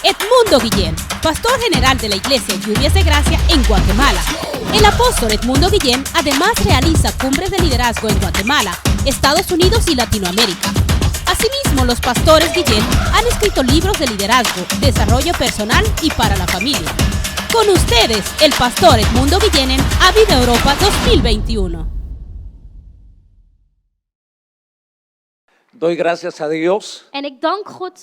Edmundo Guillén, pastor general de la Iglesia Lluvias de Gracia en Guatemala. El apóstol Edmundo Guillén además realiza cumbres de liderazgo en Guatemala, Estados Unidos y Latinoamérica. Asimismo, los pastores Guillén han escrito libros de liderazgo, desarrollo personal y para la familia. Con ustedes, el pastor Edmundo Guillén en Avida Europa 2021. Doy gracias a Dios, En ik dank God,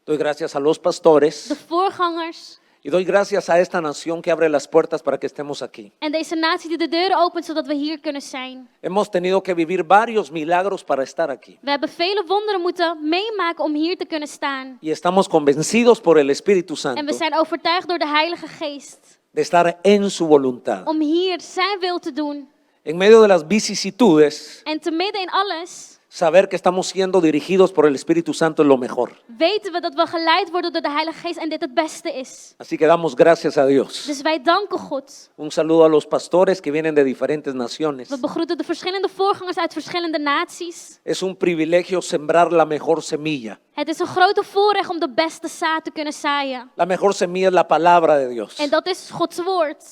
doy gracias a los pastores de voorgangers y doy gracias a esta nación que abre las puertas para que estemos aquí. en deze natie die de deuren opent zodat we hier kunnen zijn. Hemos tenido que vivir varios milagros para estar aquí We hebben vele wonderen moeten meemaken om hier te kunnen staan. y estamos convencidos por el Espíritu En Santo we zijn overtuigd door de Heilige Geest de estar en su voluntad. om hier zijn wil te doen. En medio de las vicisitudes, En te midden in alles saber que estamos siendo dirigidos por el Espíritu Santo es lo mejor. weten we dat we geleid worden door de Heilige Geest en dit het beste is. Así que damos gracias a Dios. Dus wij danken God. Un saludo a los pastores que vienen de diferentes naciones. We begroeten de verschillende voorgangers uit verschillende naties. Es un privilegio sembrar la mejor semilla. Het is een grote voorrecht om de beste zaad te kunnen zaaien. La mejor semilla es la palabra de Dios. En dat is Gods woord.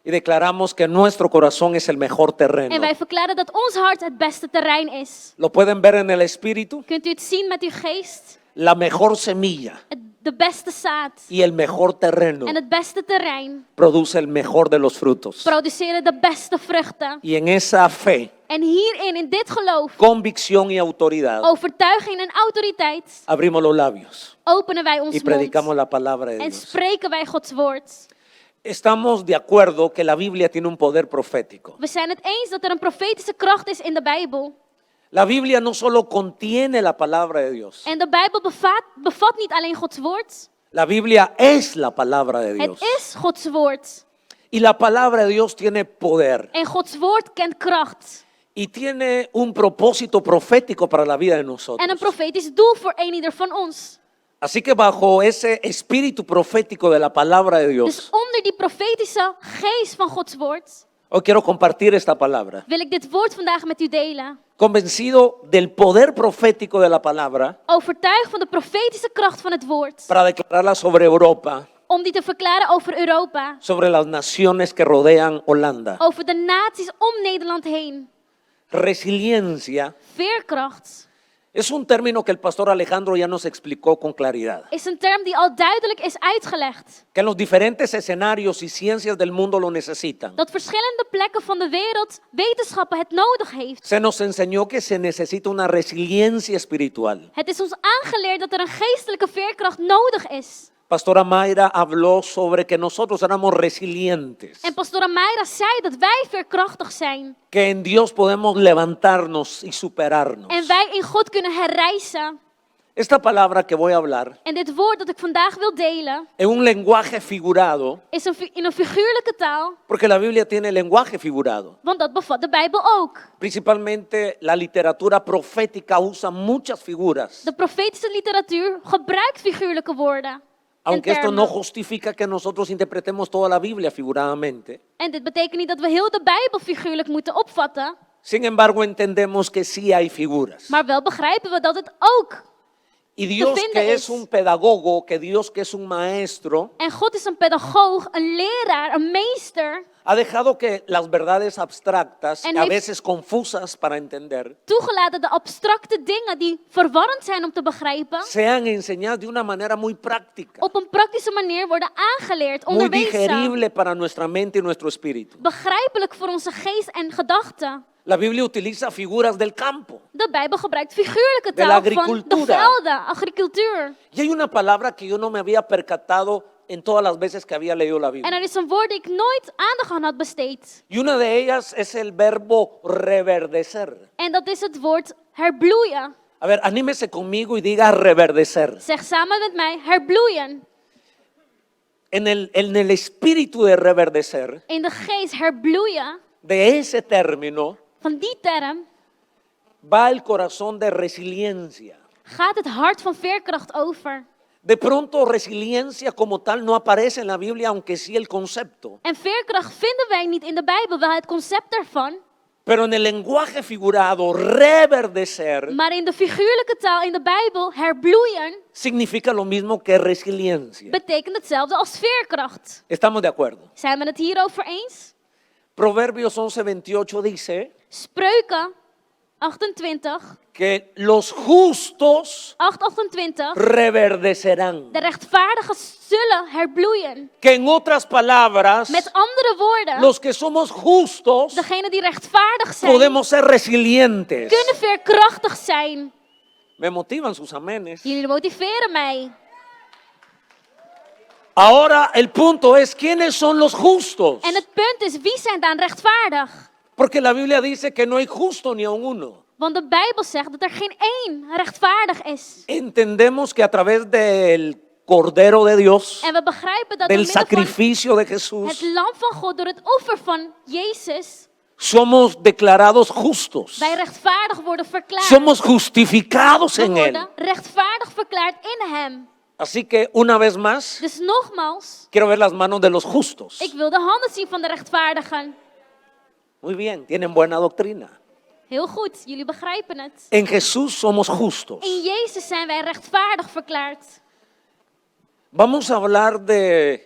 Y declaramos que nuestro corazón es el mejor terreno. En wij verklaren dat ons hart het beste terrein is. Lo pueden ver en el Espíritu. Kunt u het zien met uw geest? La mejor semilla De beste zaad y el mejor terreno en het beste terrein produce el mejor de los frutos. produceren de beste vruchten. Y en esa fe, En hierin, in dit geloof, convicción y autoridad, overtuiging en autoriteit, abrimos los labios openen wij y ons predicamos mond la palabra de en Dios. spreken wij Gods woord. Estamos de acuerdo que la Biblia tiene un poder profético. We zijn het eens dat er een profetische kracht is in de Bijbel. La Biblia no solo contiene la palabra de Dios. En de Bijbel bevat niet alleen Gods woord, La Biblia es la palabra de Dios. het is Gods woord. Y la palabra de Dios tiene poder. En Gods woord kent kracht. Y tiene un propósito profético para la vida de En een nosotros. profetisch doel voor een ieder van ons. Así que bajo ese espíritu profético de la palabra de Dus Dios, onder die profetische geest van Gods woord hoy quiero compartir esta palabra. wil ik dit woord vandaag met u delen. Convencido del poder profético de la palabra Overtuigd van de profetische kracht van het woord. para declararla sobre Europa, Om die te verklaren over Europa. sobre las naciones que rodean Holanda. Over de naties om Nederland heen. Resiliencia Veerkracht es un término que el pastor Alejandro ya nos explicó con claridad. is een term die al duidelijk is uitgelegd. Que en los diferentes escenarios y ciencias del mundo lo necesitan. Dat verschillende plekken van de wereld wetenschappen het nodig heeft. Se nos enseñó que se necesita una resiliencia espiritual. Het is ons aangeleerd dat er een geestelijke veerkracht nodig is. Pastora Mayra habló sobre que nosotros éramos resilientes, En Pastora Mayra zei dat wij veerkrachtig zijn. que en Dios podemos levantarnos y superarnos. En wij in God kunnen herrijzen. Esta palabra que voy a hablar En dit woord dat ik vandaag wil delen en un lenguaje figurado, is in een figuurlijke taal. porque la Biblia tiene lenguaje figurado. Want dat bevat de Bijbel ook. Principalmente la literatura profética usa muchas figuras, De profetische literatuur gebruikt figuurlijke woorden. aunque en esto termen. no justifica que nosotros interpretemos toda la Biblia figuradamente. En dit betekent niet dat we heel de Bijbel figuurlijk moeten opvatten. Sin embargo, entendemos que sí hay figuras. Maar wel begrijpen we dat het ook. Y Dios vinden que is. es un pedagogo, que Dios que es un maestro, En God is een pedagoog, een leraar, een meester. ha dejado que las verdades abstractas, En a heeft- veces confusas para entender, Toegelaten de abstracte dingen die verwarrend zijn om te begrijpen. sean enseñadas de una manera muy práctica, Op een praktische manier worden aangeleerd, muy onderwezen. digerible para nuestra mente y nuestro espíritu. Begrijpelijk voor onze geest en gedachten. La Biblia utiliza figuras del campo. De Bijbel gebruikt figuurlijke De la taal van de agricultura. velden, agricultuur. Y hay una palabra que yo no me había percatado en todas las veces que había leído la En Biblia. er is een woord die ik nooit aandacht aan had besteed. Y una de ellas es el verbo reverdecer. En dat is het woord herbloeien. A ver, anímese conmigo y diga reverdecer. Zeg samen met mij, herbloeien. En el espíritu de reverdecer, In de geest herbloeien, de ese término, van die term, va el corazón de resiliencia. gaat het hart van veerkracht over. De pronto resiliencia como tal no aparece en la Biblia, aunque sí el concepto. En veerkracht vinden wij niet in de Bijbel, wel het concept ervan. Pero en el lenguaje figurado, reverdecer Maar in de figuurlijke taal in de Bijbel, herbloeien, significa lo mismo que resiliencia. betekent hetzelfde als veerkracht. ¿Estamos de acuerdo? Zijn we het hierover eens? Proverbios 11:28 dice Spreuken 28, que los justos 8:28. reverdecerán. De rechtvaardigen zullen herbloeien. Que en otras palabras, Met andere woorden, los que somos justos degenen die rechtvaardig zijn, podemos ser resilientes. kunnen veerkrachtig zijn. Me motivan sus amenes. Jullie motiveren mij. Ahora el punto es, ¿quiénes son los justos? En het punt is, wie zijn dan rechtvaardig? Porque la Biblia dice que no hay justo ni aun uno. Want de Bijbel zegt dat er geen één rechtvaardig is. Entendemos que a través del Cordero de Dios, En we begrijpen dat door del middel van sacrificio de het Jesús, lam van God, door het offer van Jezus, somos declarados justos. wij rechtvaardig worden verklaard. Somos justificados We en Él. worden rechtvaardig verklaard in hem. Así que una vez más, Dus nogmaals, quiero ver las manos de los justos. ik wil de handen zien van de rechtvaardigen. Muy bien, tienen buena doctrina. Heel goed, jullie begrijpen het. En Jesús somos justos. In Jezus zijn wij rechtvaardig verklaard. Vamos a hablar de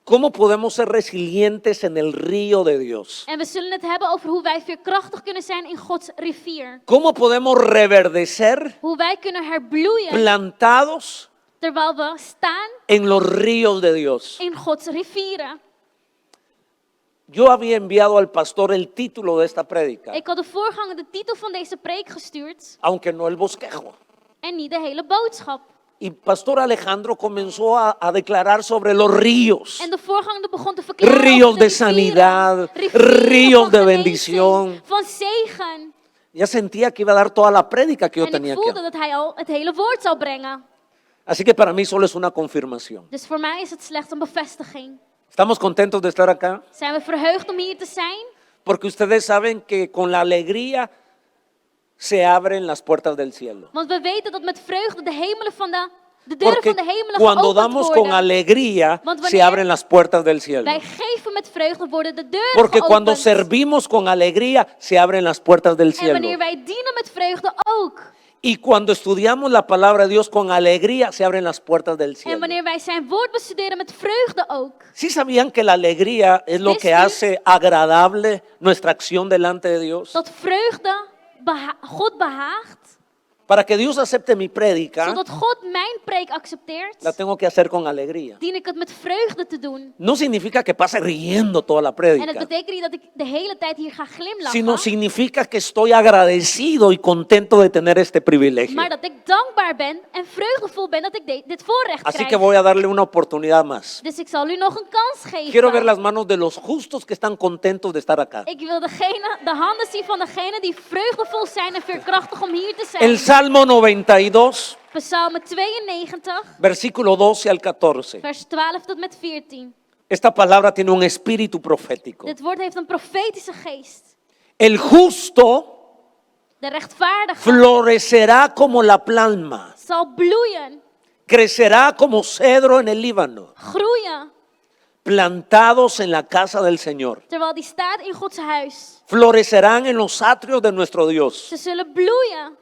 cómo podemos ser resilientes en el río de Dios. En we zullen het hebben over hoe wij veerkrachtig kunnen zijn in Gods rivier. Cómo podemos reverdecer Hoe wij kunnen herbloeien plantados terwijl we staan en los ríos de Dios. in Gods rivieren. Yo había enviado al pastor el título de esta prédica, Ik had de voorganger de titel van deze preek gestuurd aunque no el bosquejo. en niet de hele boodschap. Y Pastor Alejandro comenzó a declarar sobre los ríos. En de voorganger begon te verklaren Ríos over de de sanidad, rivieren ríos van de genezing, bendición. van zegen. Ya sentía que iba a dar toda la prédica que yo En ik tenía que voelde dar. dat hij al het hele woord zou brengen. Así que para mí solo es una confirmación. Dus voor mij is het slechts een bevestiging. ¿Estamos contentos de estar acá? Zijn we verheugd om hier te zijn? Porque ustedes saben que con la alegría se abren las puertas del cielo. Want we weten dat met vreugde de hemelen van de deuren Porque van de hemelen cuando geopend damos worden. con alegría Want se wanneer abren las puertas del cielo. Wij geven met vreugde, worden de deuren Porque cuando geopend. servimos con alegría se abren las puertas del En cielo. wanneer wij dienen met vreugde ook. Y cuando estudiamos la palabra de Dios con alegría se abren las puertas del En cielo. wanneer wij zijn woord bestuderen met vreugde ook. ¿Sí sabían que la alegría es lo que ¿Ves tú? hace agradable nuestra acción delante de Dios? Dat vreugde God behaagt. Para que Dios acepte mi prédica, Zodat God mijn preek accepteert. la tengo que hacer con alegría. Dien ik het met vreugde te doen. No significa que pase riendo toda la En het prédica, betekent niet dat ik de hele tijd hier ga glimlachen. sino significa que estoy agradecido y contento de tener este privilegio. Maar dat ik dankbaar ben en vreugdevol ben dat ik dit voorrecht Así krijg. que voy a darle una oportunidad más. Dus ik zal u nog een kans geven. Quiero ver las manos de los justos que están contentos de estar acá. Ik wil de handen zien van degenen die vreugdevol zijn en veerkrachtig om hier te zijn. El Salmo 92, Psalm 92, versículo 12 al 14. vers 12 tot met 14. Esta palabra tiene un espíritu profético. Dit woord heeft een profetische geest. El justo De rechtvaardige florecerá como la palma, zal bloeien, crecerá como cedro en el Líbano, groeien, plantados en la casa del Señor. terwijl die staat in Gods huis. Florecerán en los atrios de nuestro Dios, Ze zullen bloeien.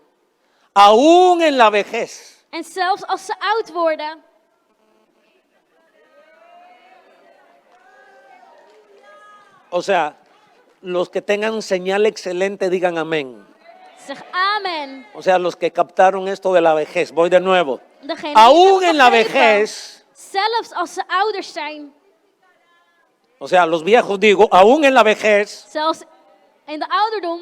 aún en la vejez. En zelfs als ze oud worden. O sea, los que tengan señal excelente digan amén. Zeg amen. O sea, los que captaron esto de la vejez. Voy de nuevo. Degene die Aún het en la begrijpen, vejez, zelfs als ze ouders zijn. o sea, los viejos digo, aún en la vejez. Zelfs in de ouderdom.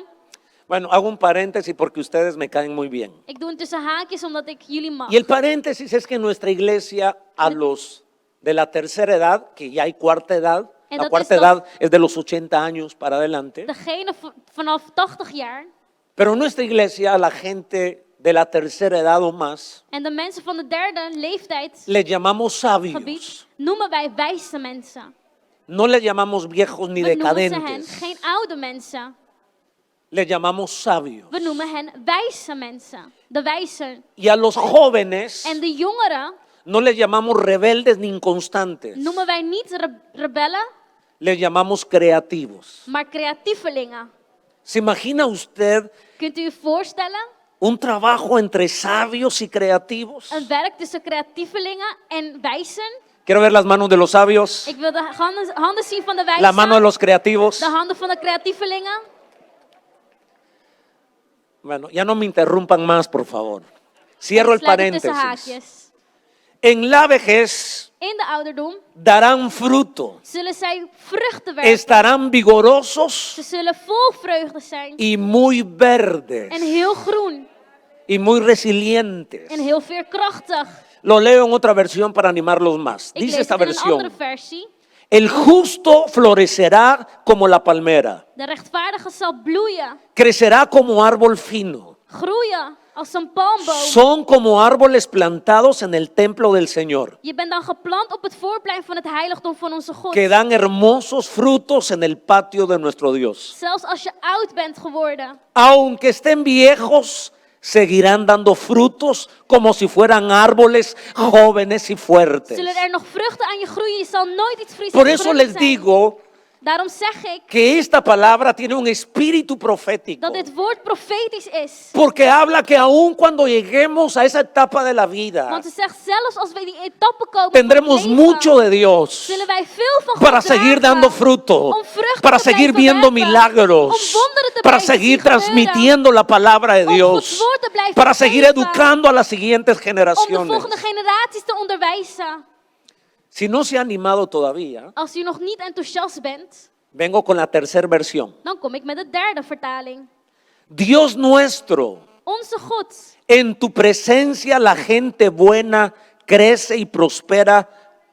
Bueno, hago un paréntesis porque ustedes me caen muy bien. Ik doe het tussen haakjes omdat ik jullie mag. Y el paréntesis es que en nuestra iglesia a los de la tercera edad, que ya hay cuarta edad, En la dat cuarta is edad es de los 80 años para adelante, Degene vanaf 80 jaar. pero en nuestra iglesia a la gente de la tercera edad o más En de mensen van de derde leeftijd les llamamos gebied sabios, noemen wij wijze mensen. no les llamamos viejos ni We noemen ze hen decadentes, geen oude mensen. les llamamos sabios. We noemen hen wijze mensen. De wijzen. Y a los jóvenes En de jongeren no les llamamos rebeldes ni inconstantes, noemen wij niet rebellen, les llamamos creativos. maar creatievelingen. ¿Se imagina usted Kunt u je voorstellen? un trabajo entre sabios y creativos? Een werk tussen creatievelingen en wijzen. Quiero ver las manos de los sabios, Ik wil de handen zien van de la mano de wijzen. los creativos. De handen van de creatievelingen. Bueno, ya no me interrumpan más, por favor. Cierro el Sluit ik tussen paréntesis. haakjes. En la vejez In de ouderdom darán fruto, zullen zij vruchten werpen. estarán vigorosos Ze zullen vol vreugde zijn. y muy verdes En heel groen. y muy resilientes. En heel veerkrachtig. Lo leo en otra versión para animarlos más. Ik Dice lees esta het in een andere versión: versie. el justo florecerá como la palmera, De rechtvaardige zal bloeien. crecerá como árbol fino. Groeien als een palmboom. Son como árboles plantados en el templo del Señor, Je bent dan geplant op het voorplein van het heiligdom van onze God. que dan hermosos frutos en el patio de nuestro Dios. Zelfs als je oud bent geworden. Aunque estén viejos, seguirán dando frutos como si fueran árboles jóvenes y fuertes. Zullen er nog vruchten aan je groeien. Je zal nooit iets vriezen. Por eso les digo Daarom zeg ik que esta palabra tiene un espíritu profético. dat dit woord profetisch is. Porque habla que aun cuando lleguemos a esa etapa de la vida, Want ze zegt zelfs als we die etappe komen. tendremos van het leven, mucho de Dios zullen wij veel van God para seguir dragen, dando fruto, om vruchten para te seguir blijven viendo werpen, milagros, om wonderen te para blijven seguir zien gebeuren, transmitiendo la palabra de om Gods Dios, woord te blijven para seguir geven, educando a las siguientes om de generaciones. volgende generaties te onderwijzen. Si no se ha animado todavía, Als u nog niet enthousiast bent, vengo con la tercera versión. dan kom ik met de derde vertaling. Dios nuestro, Onze God, en tu presencia la gente buena crece y prospera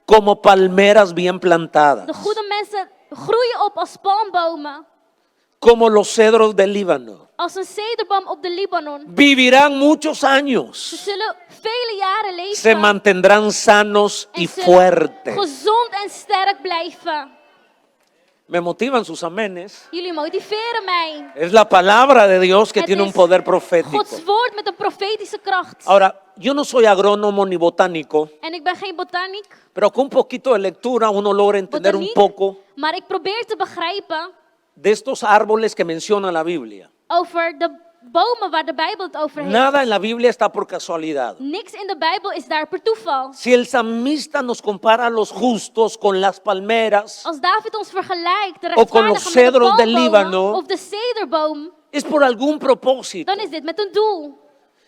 como palmeras bien plantadas, de goede mensen groeien op als palmbomen, como los cedros del Líbano. als een cederboom op de Libanon. Vivirán muchos Ze años, zullen vele jaren se leven mantendrán sanos y en zullen fuertes. gezond en sterk blijven. Me motivan sus amenes. Jullie motiveren mij. Es la palabra de Dios que Het tiene un is poder profético. Gods woord met een profetische kracht. Ahora, yo no soy agrónomo ni botánico, En ik ben geen botaniek, pero con un poquito de lectura uno logra entender un botaniek, poco maar ik probeer te begrijpen de estos árboles que menciona la Biblia. over de bomen waar de Bijbel het over heeft. Nada en la Biblia está por casualidad. Niks in de Bijbel is daar per toeval. Si el salmista nos compara a los justos con las palmeras, Als David ons vergelijkt, de O con los rechtvaardigen met de cedros del palmbomen Líbano, of de cederboom, es por algún propósito. dan is dit met een doel.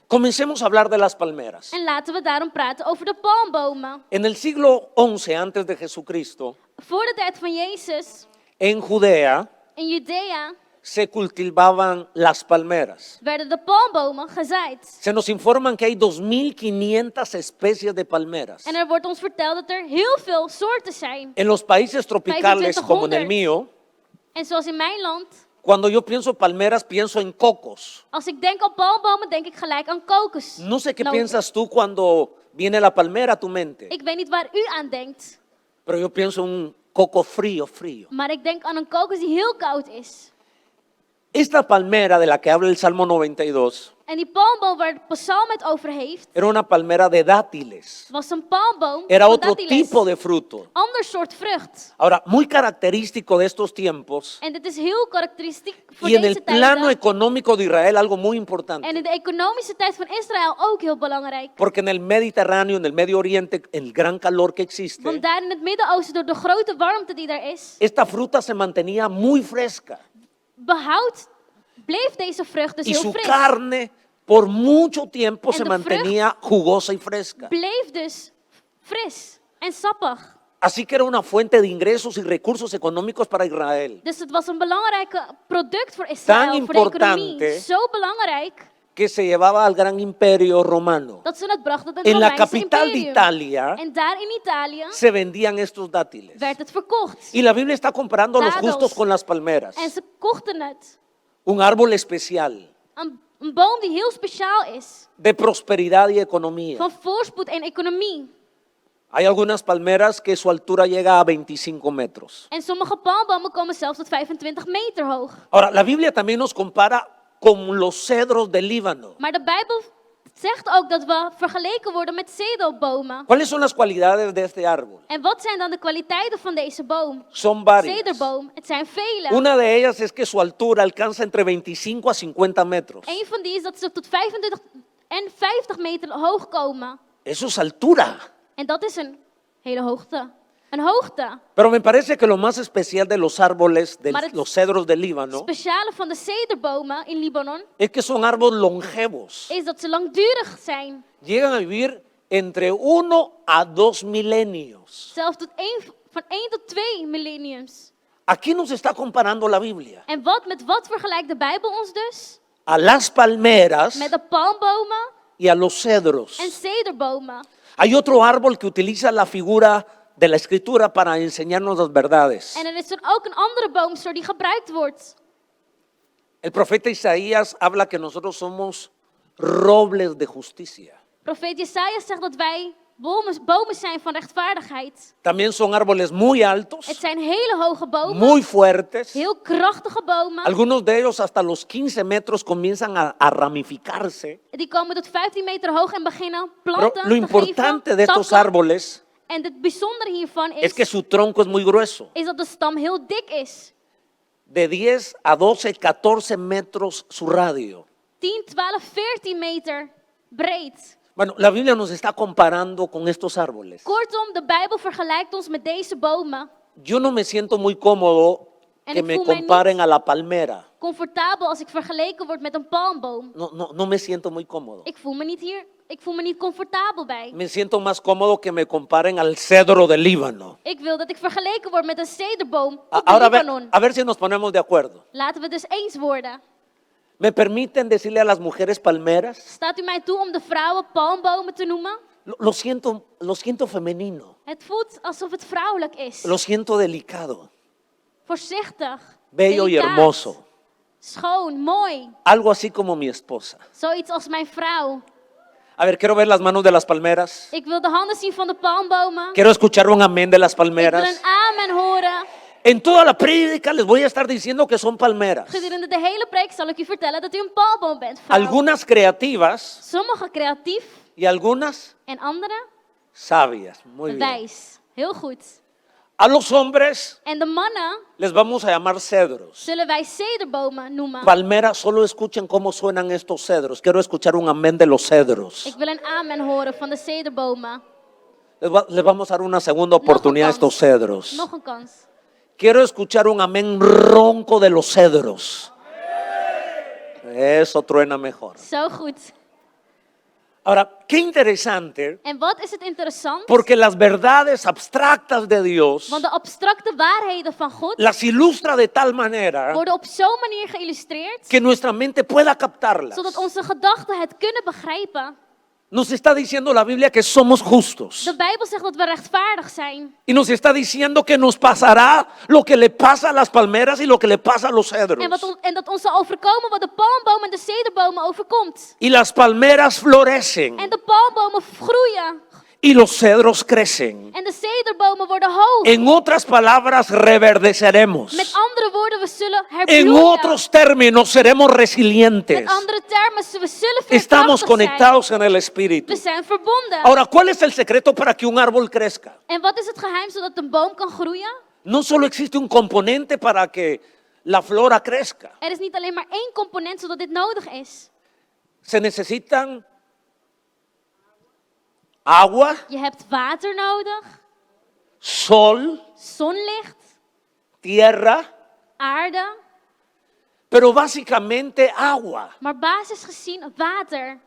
Comencemos a hablar de las palmeras. En laten we daarom praten over de palmbomen. En el siglo XI antes de Jesucristo, Voor de tijd van Jezus, en Judea in Judea, se cultivaban las palmeras. werden de palmbomen gezaaid. Se nos informan que hay 2500 especies de palmeras. En er wordt ons verteld dat er heel veel soorten zijn. En los países tropicales como en el 2500. mío, En zoals in mijn land, cuando yo pienso palmeras pienso en cocos. als ik denk aan palmbomen, denk ik gelijk aan kokos. No sé qué Nou, piensas tú cuando viene la palmera a tu mente, Ik weet niet waar u aan denkt, pero yo pienso en un coco frío, frío. maar ik denk aan een kokos die heel koud is. Esta palmera de la que habla el Salmo 92 En die palmboom waar de psalm het over heeft, era una palmera de dátiles. was een palmboom Era van otro datiles. tipo de fruto. Ander soort vrucht. Ahora, muy característico de estos tiempos En dit is heel karakteristiek voor y en deze el plano tijden. económico de Israel algo muy En importante. in de economische tijd van Israël ook heel belangrijk. Porque en el Mediterráneo, en el Medio Oriente, el gran calor que existe, Want daar in het Midden-Oosten, door de grote warmte die daar is, esta fruta se mantenía muy fresca bleef deze vrucht dus y heel su fris. carne por mucho tiempo En se de mantenía jugosa y fresca. Bleef dus fris en sappig. Así que era una fuente de ingresos y recursos económicos para Israel, Dus het was een belangrijk product voor Israël, voor de economie. importante Zo belangrijk que se llevaba al gran imperio romano. dat ze het brachten tot het En la Romeinse capital de imperium. Italia En daar in Italië se vendían estos dátiles. werd het verkocht. Y la Biblia está comparando a los Dadels. justos con las palmeras. En ze kochten het. Un árbol especial Een boom die heel speciaal is. de prosperidad y economía. Van voorspoed en economie. Hay algunas palmeras que su altura llega a 25 metros. En sommige palmbomen komen zelfs tot 25 meter hoog. Ahora, la Biblia también nos compara con los cedros del Líbano. Maar de Bijbel Het zegt ook dat we vergeleken worden met zedelbomen. ¿Cuáles son las cualidades de este árbol? En wat zijn dan de kwaliteiten van deze boom? Son varias. Zederboom, het zijn vele. Una de ellas es que su altura alcanza entre 25 a 50 metros. Een van die is dat ze tot 25 en 50 meter hoog komen. Eso es altura. En dat is een hele hoogte. Een hoogte. Pero me parece que lo más especial de los árboles, de Maar het los cedros del Líbano, speciale van de zederbomen in Libanon es que son árboles longevos. is dat ze langdurig zijn. Llegan a vivir entre 1 a 2 milenios. Zelfs tot van 1 tot 2 millenniums. Aquí nos está comparando la Biblia. En met wat vergelijkt de Bijbel ons dus? A las palmeras Met de palmbomen y a los cedros. en zederbomen. Hay otro árbol que utiliza la figura de la escritura para enseñarnos las verdades. En er is er ook een andere boomsoort die gebruikt wordt. El profeta Isaías habla que nosotros somos robles de justicia. Profeet Jesaja zegt dat wij bomen zijn van rechtvaardigheid. También son árboles muy altos, Het zijn hele hoge bomen, muy fuertes. heel krachtige bomen. Algunos de ellos hasta los 15 metros comienzan a ramificarse. Die komen tot 15 meter hoog en beginnen Pero planten lo te importante geven, de estos takken. árboles En het bijzondere hiervan es que is su tronco es muy grueso, dat de stam heel dik is. de 10 a 12, 14 metros su radio. 10, 12, 14 meter breed. Bueno, la Biblia nos está comparando con estos árboles. Kortom, de Bijbel vergelijkt ons met deze bomen. Yo no me siento muy cómodo En que ik me voel mij comparen niet a la palmera. comfortabel als ik vergeleken word met een palmboom. No me siento muy cómodo. Ik voel me niet comfortabel bij. Me siento más cómodo que me comparen al cedro del Líbano. Ik wil dat ik vergeleken word met een cederboom op Ahora Libanon. a ver si nos ponemos de acuerdo. Laten we dus eens worden. ¿Me permiten decirle a las mujeres palmeras? Staat u mij toe om de vrouwen palmbomen te noemen? Lo siento femenino. Het voelt alsof het vrouwelijk is. Lo siento delicado. Voorzichtig. Bello y delicaat, hermoso. Schoon, mooi. Algo así como mi esposa. Zoiets als mijn vrouw. A ver, quiero ver las manos de las palmeras. Ik wil de handen zien van de palmbomen. Quiero escuchar un amén de las Ik wil palmeras. een amen horen. En toda la prédica les voy a estar diciendo que son palmeras. Gedurende de hele preek zal ik u vertellen dat u een palmboom bent, vrouw. Algunas creativas Sommige creatief y algunas en andere sabias. Muy bien. wijs. Heel goed. A los hombres En de mannen les vamos a llamar cedros. zullen wij cederbomen noemen. Palmeras, solo escuchen cómo suenan estos cedros. Quiero escuchar un amén de los cedros. Ik wil een amen horen van de cederbomen. Les vamos a dar una segunda oportunidad a Nog een estos cedros. Nog een kans. Quiero escuchar un amén ronco de los cedros. Eso truena mejor. Zo goed. Ahora, qué interesante, En wat is het interessant? porque las verdades abstractas de Dios Want de abstracte waarheden van God las ilustra de tal manera worden op zo'n manier geïllustreerd, que nuestra mente pueda captarlas. zodat onze gedachten het kunnen begrijpen. Nos está diciendo la Biblia que somos justos. De Bijbel zegt dat we rechtvaardig zijn. Y nos está diciendo que nos pasará lo que le pasa a las palmeras y lo que le pasa a los cedros. En dat ons zal overkomen wat de palmboom en de cederbomen overkomt. Y las palmeras florecen En de palmbomen groeien. y los cedros crecen. En de cederbomen worden hoog. En otras palabras, reverdeceremos. Met andere woorden, we zullen En herbloeien. otros términos, seremos resilientes. Met andere termen, we zullen Estamos veerkrachtig zijn. conectados en el Espíritu. We zijn verbonden. Ahora, ¿cuál es el secreto para que un árbol crezca? En wat is het geheim zodat een boom kan groeien? No solo existe un componente para que la flora crezca. Er is niet alleen maar één component zodat dit nodig is. Se necesitan agua, Je hebt water nodig, sol, zonlicht, tierra, aarde, pero básicamente agua. maar basis gezien water.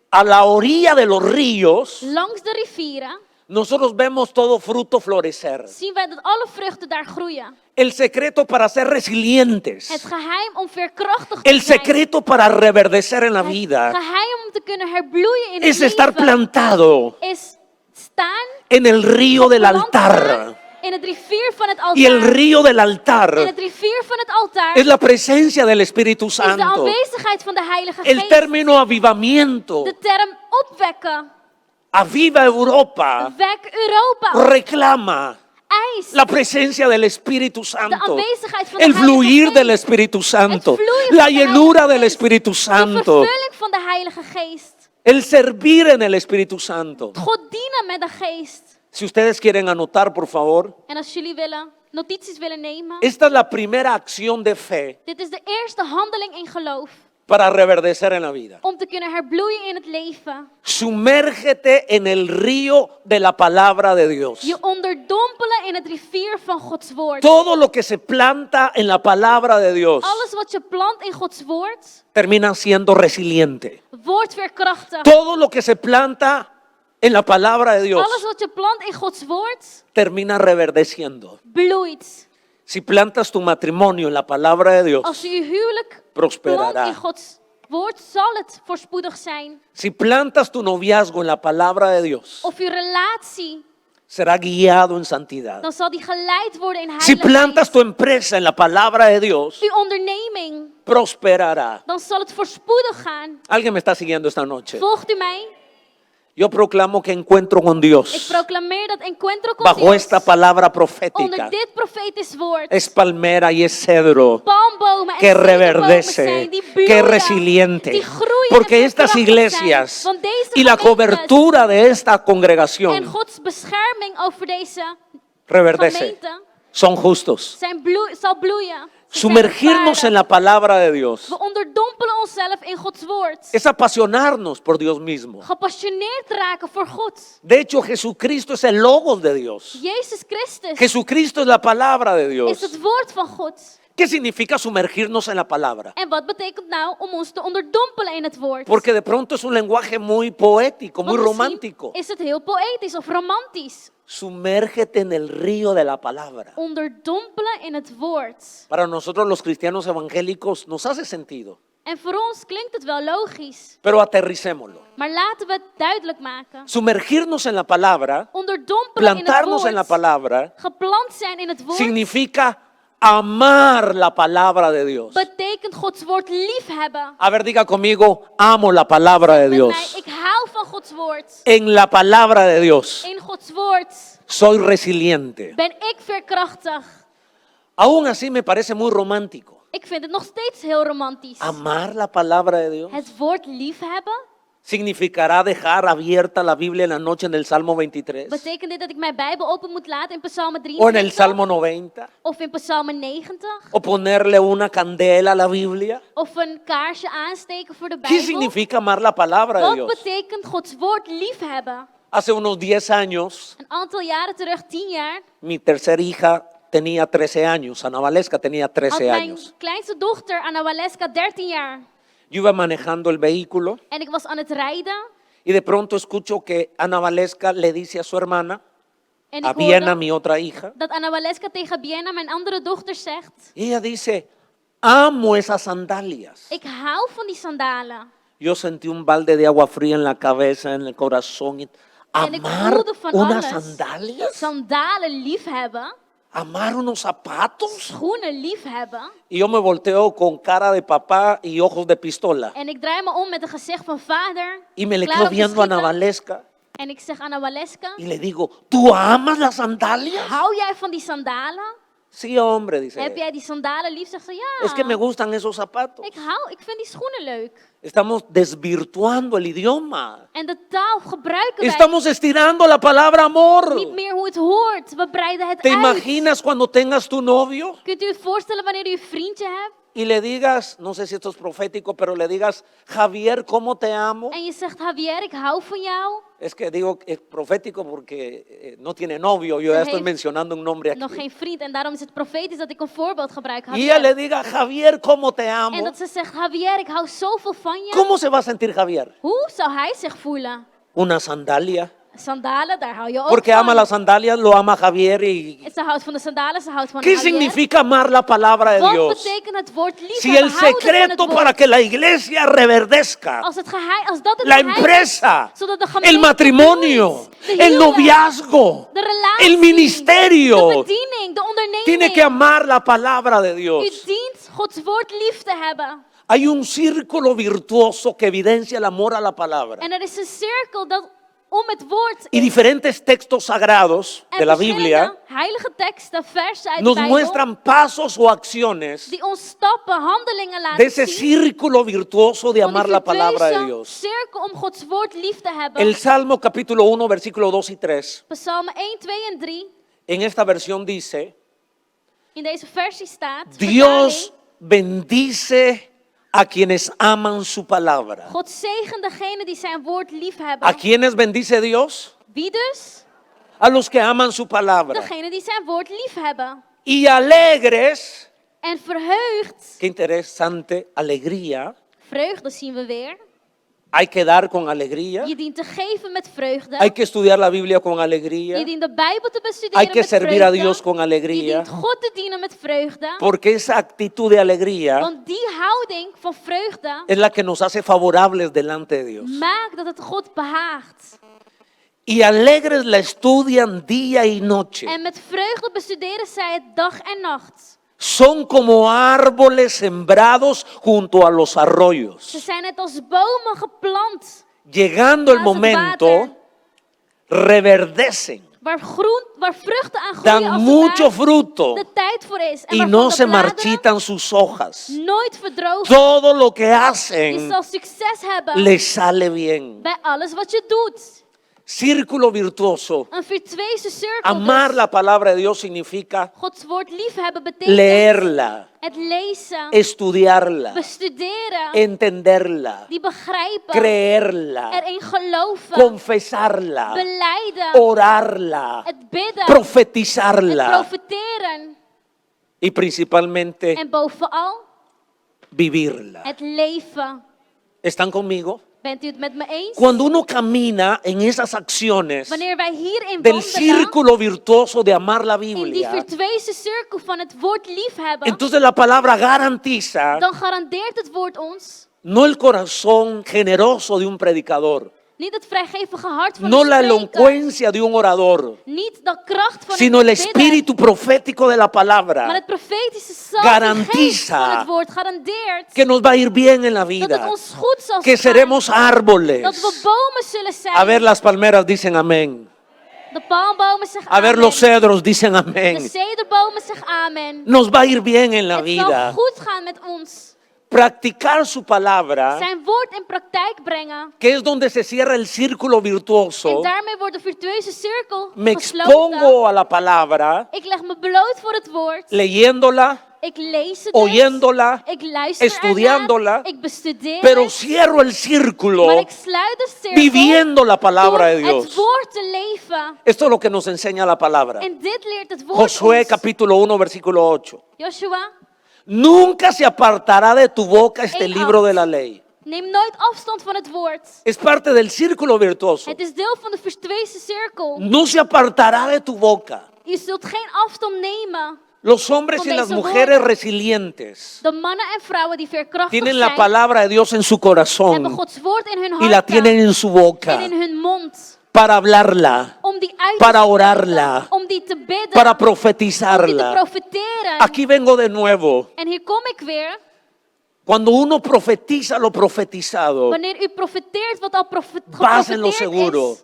A la orilla de los ríos, Langs de rivieren nosotros vemos todo fruto florecer. zien wij dat alle vruchten daar groeien. El secreto para ser resilientes. Het geheim om veerkrachtig te El zijn. secreto para reverdecer en la Het vida geheim om te kunnen herbloeien in es het estar leven plantado is staan en el río del geplant te altar. staan in het rivier van het altaar. Y el río del En altar het rivier van het altaar es la presencia del Espíritu is de Santo. aanwezigheid van de Heilige El Geest. término avivamiento, De term opwekken. aviva Europa, Wek Europa op. reclama vereist la presencia del Espíritu de Santo, aanwezigheid van de el Heilige fluir Geest. del Espíritu Santo, Het vloeien van la de llenura Heilige del Geest. Espíritu De Santo, vervulling van de Heilige Geest. el servir en el Espíritu Santo. God dienen met de Geest. Si ustedes quieren anotar, por favor, En als jullie notities willen nemen. esta es la primera acción de fe Dit is de eerste handeling in geloof. para reverdecer en la vida. Om te kunnen herbloeien in het leven. Sumérgete en el río de la palabra de Dios. Je onderdompelen in het rivier van Gods woord. Todo lo que se planta en la palabra de Dios Alles wat je plant in Gods woord, termina siendo resiliente. wordt weer krachtig. Todo lo que se planta en la palabra de Dios Alles wat je plant in Gods woord, termina reverdeciendo. bloeit. Si plantas tu matrimonio en la palabra de Dios, Als je je huwelijk plant prosperará. in Gods woord, zal het voorspoedig zijn. Si plantas tu noviazgo en la palabra de Dios, Of je relatie, será guiado en santidad. dan zal die geleid worden in Si plantas heiligheid. tu empresa en la palabra de Dios, Uw onderneming, prosperará. dan zal het voorspoedig gaan. ¿Alguien me está siguiendo esta noche? Volgt u mij? Yo proclamo que encuentro con Ik Dios proclameer dat encuentro con bajo Dios. esta palabra Onder profética. dit profetisch woord. Es palmera y es cedro Palmbomen en que cederbomen reverdece, zijn die que bloeien, es resiliente. die groeien Porque en estas krachtig iglesias zijn. Want deze y la gemeentes cobertura de esta en congregación Gods bescherming over deze reverdece. gemeente Son justos. zal bloeien. Ze zijn Sumergirnos en rechtvaardig. la palabra de Dios We onderdompelen onszelf in Gods woord. es apasionarnos por Dios mismo. Gepassioneerd raken voor God. De hecho, Jesucristo es el logos de Dios. Jezus Christus Jesucristo es la palabra de is Dios. het woord van God. ¿Qué significa sumergirnos en la palabra? En wat betekent nou om ons te onderdompelen in het woord? Porque de pronto es un lenguaje muy poético, muy Want misschien romántico. is het heel poëtisch of romantisch. Sumérgete en el río de la palabra. Onderdompelen in het woord. Para nosotros los cristianos evangélicos nos hace sentido, En voor ons klinkt het wel logisch. pero aterricémoslo. Maar laten we het duidelijk maken. Sumergirnos en la palabra, Onderdompelen in het plantarnos en la woord. palabra, Geplant zijn in het woord. significa amar la palabra de Dios. Betekent Gods woord liefhebben. A ver, diga conmigo, amo la palabra de Met mij, Dios. ik hou van Gods woord. En la palabra de Dios In Gods woord soy resiliente. ben ik veerkrachtig. Aún así me parece muy romántico. Ik vind het nog steeds heel romantisch. Amar la palabra de Dios Het woord liefhebben, significará dejar abierta la Biblia en la noche en el Salmo 23 betekent dit dat ik mijn Bijbel open moet laten in Psalm o en el 23? Salmo 90 Of in Psalm 90? o ponerle una candela a la Biblia. Of een kaarsje aansteken voor de ¿Qué Bijbel? significa amar la palabra de Wat Dios? betekent Gods woord liefhebben? Hace unos 10 años, Een aantal jaren terug, 10 jaar, mi tercera hija tenía 13 años, Ana Valesca tenía had 13 mijn años. kleinste dochter, Anna Waleska, 13 jaar. Yo iba manejando el vehículo En ik was aan het rijden. y de pronto escucho que Ana Valesca le dice a su hermana, En a ik Viena, hoorde mi otra hija, dat Anna Waleska tegen Bienna, mijn andere dochter, zegt: y ella dice, amo esas sandalias. ik hou van die sandalen. Yo sentí un balde de agua fría en la cabeza, en el corazón. En ik Amar voelde van unas alles. sandalias, Sandalen liefhebben, amar unos zapatos. schoenen liefhebben. Y yo me volteo con cara de papá y ojos de pistola. En ik draai me om met een gezicht van vader. Y me le klaar quedo om te viendo a Ana schieten. Valesca En ik zeg: Anna Waleska, y le digo, ¿tú amas las sandalias? hou jij van die sandalen? Sí, hombre, dice Heb ella. jij die sandalen lief? Zegt ze: ja. Es que me gustan esos zapatos. Ik vind die schoenen leuk. Estamos desvirtuando el idioma. En de taal gebruiken wij Estamos estirando la palabra amor. niet meer hoe het hoort. We breiden het ¿Te uit. imaginas cuando tengas tu novio Kunt u het voorstellen wanneer u een vriendje hebt y le digas, no sé si esto es profético, pero le digas, Javier, ¿cómo te amo? en je zegt: Javier, ik hou van jou. Es que digo es profético porque no tiene novio. Yo Ze ya estoy heeft mencionando un nombre Nog aquí. geen vriend en daarom is het profetisch dat ik een voorbeeld gebruik. Y ella le Javier. diga, Javier, ¿cómo te En amo? dat ze zegt: Javier, ik hou zoveel van je. ¿Cómo se va a sentir Javier? Hoe zou hij zich voelen? Una sandalia. Sandalen, daar hou je ook Porque van. ama las sandalias, lo ama Javier. Y Ze houdt van de sandalen, ze houdt van ¿qué Javier. significa amar la palabra de Wat Dios? betekent het woord liefhebben? Si el Houden van het secreto woord. para que la iglesia reverdezca, Als dat het la geheim is, empresa, zodat de gemeente el matrimonio, bloeit, de el huwelijk, noviazgo, de relatie, el de ministerio, bediening, de onderneming. tiene que amar la palabra de U Dios. dient Gods woord lief te hebben. Hay un círculo virtuoso que evidencia el amor a la palabra. En er is een cirkel dat om het woord Y diferentes textos sagrados de en la Biblia verschillende heilige teksten, versen uit de nos Bijbel, muestran pasos o acciones die ons stappen, handelingen de laten ese zien círculo virtuoso de van die amar la palabra de virtueuze Dios. cirkel om Gods woord lief te hebben. El Salmo capítulo 1, versículo 2 y 3. Psalmen 1, 2 en 3. En esta versión dice, In deze versie staat, Dios vertaling, bendice a quienes aman su palabra. God zegen degene die zijn woord lief ¿A hebben. quiénes bendice Dios? Wie dus? A los que aman su palabra. Degene die zijn woord lief hebben. Y alegres, En verheugd, qué interesante, alegría. vreugde zien we weer. Hay que dar con alegría. Je dient te geven met vreugde. Hay que estudiar la Biblia con Je alegría. dient de Bijbel te bestuderen Hay que met servir a vreugde. Dios con Je alegría. dient God te dienen met vreugde. Porque esa actitud de alegría Want die houding van vreugde es la que nos hace favorables delante de Dios. maakt dat het God behaagt. Y alegres la estudian día y noche. En met vreugde bestuderen zij het dag en nacht. Son como árboles sembrados junto a los Ze arroyos. zijn net als bomen geplant. Llegando el naast het momento, water, reverdecen, waar vruchten aan groeien dan als mucho daar fruto de tijd voor is. En y waarvan no de se bladeren marchitan sus hojas. nooit verdrogen. Todo lo que Je hacen zal succes hebben les sale bien. bij alles wat je doet. Círculo virtuoso. Een virtueuze cirkel. Amar Dus. la palabra de Dios significa Gods woord liefhebben betekent leerla, het lezen, estudiarla, bestuderen, entenderla, die begrijpen, creerla, erin geloven, confesarla, belijden, orarla, het bidden, het profetizarla profeteren y principalmente en bovenal vivirla. het leven. ¿Están conmigo? Bent u het met me eens? Cuando uno camina en esas acciones Wanneer wij hierin del wandelen, círculo virtuoso de amar la in die Biblia, virtueuze cirkel van het woord liefhebben, entonces la palabra garantiza dan garandeert het woord ons no el corazón generoso de un predicador, niet het vrijgevige hart van no een la spreker, elocuencia de un orador, niet de kracht van sino een el bidder, espíritu profético de la maar palabra het profetische zalf, de geest garantiza van het woord garandeert que nos va a ir bien en la dat het vida, ons goed zal que gaan, seremos dat árboles. we bomen zullen zijn. A ver, las palmeras dicen amén. De palmbomen zeggen A ver, amen. los cedros dicen De amén. cederbomen zeggen amen. Nos va a ir bien en la Het zal vida. goed gaan met ons. Practicar su palabra, Zijn woord in praktijk brengen. que es donde se cierra el círculo En virtuoso. daarmee wordt de virtueuze cirkel Me gesloten. expongo a la palabra, Ik leg me bloot voor het woord. leyéndola, Ik lees het oyéndola, dus. Ik luister estudiándola, ernaar. Ik bestudeer pero het. cierro el círculo Maar ik sluit de cirkel viviendo la palabra de door het Dios. woord te leven. Esto es lo que nos enseña la palabra. En dit leert het woord Josué ons. capítulo 1, versículo 8. Joshua, Nunca se apartará de tu boca este Eén libro acht. de la ley. neem nooit afstand van het woord. Es parte del círculo virtuoso. Het is deel van de virtueuze cirkel. No se apartará de tu boca. Je zult geen afstand nemen. Los hombres Con y las deze mujeres woorden. resilientes De mannen en vrouwen die veerkrachtig tienen la zijn, palabra de Dios en su hebben corazón Gods woord in hun y la hart tienen en su boca en in hun mond. para hablarla, Om die uit para te spreken, orarla, om die te bidden, para om die te profetizarla. profeteren. Aquí vengo de nuevo. En hier kom ik weer. Cuando uno profetiza lo profetizado, Wanneer u profeteert wat al vas en lo geprofeteerd seguro, is,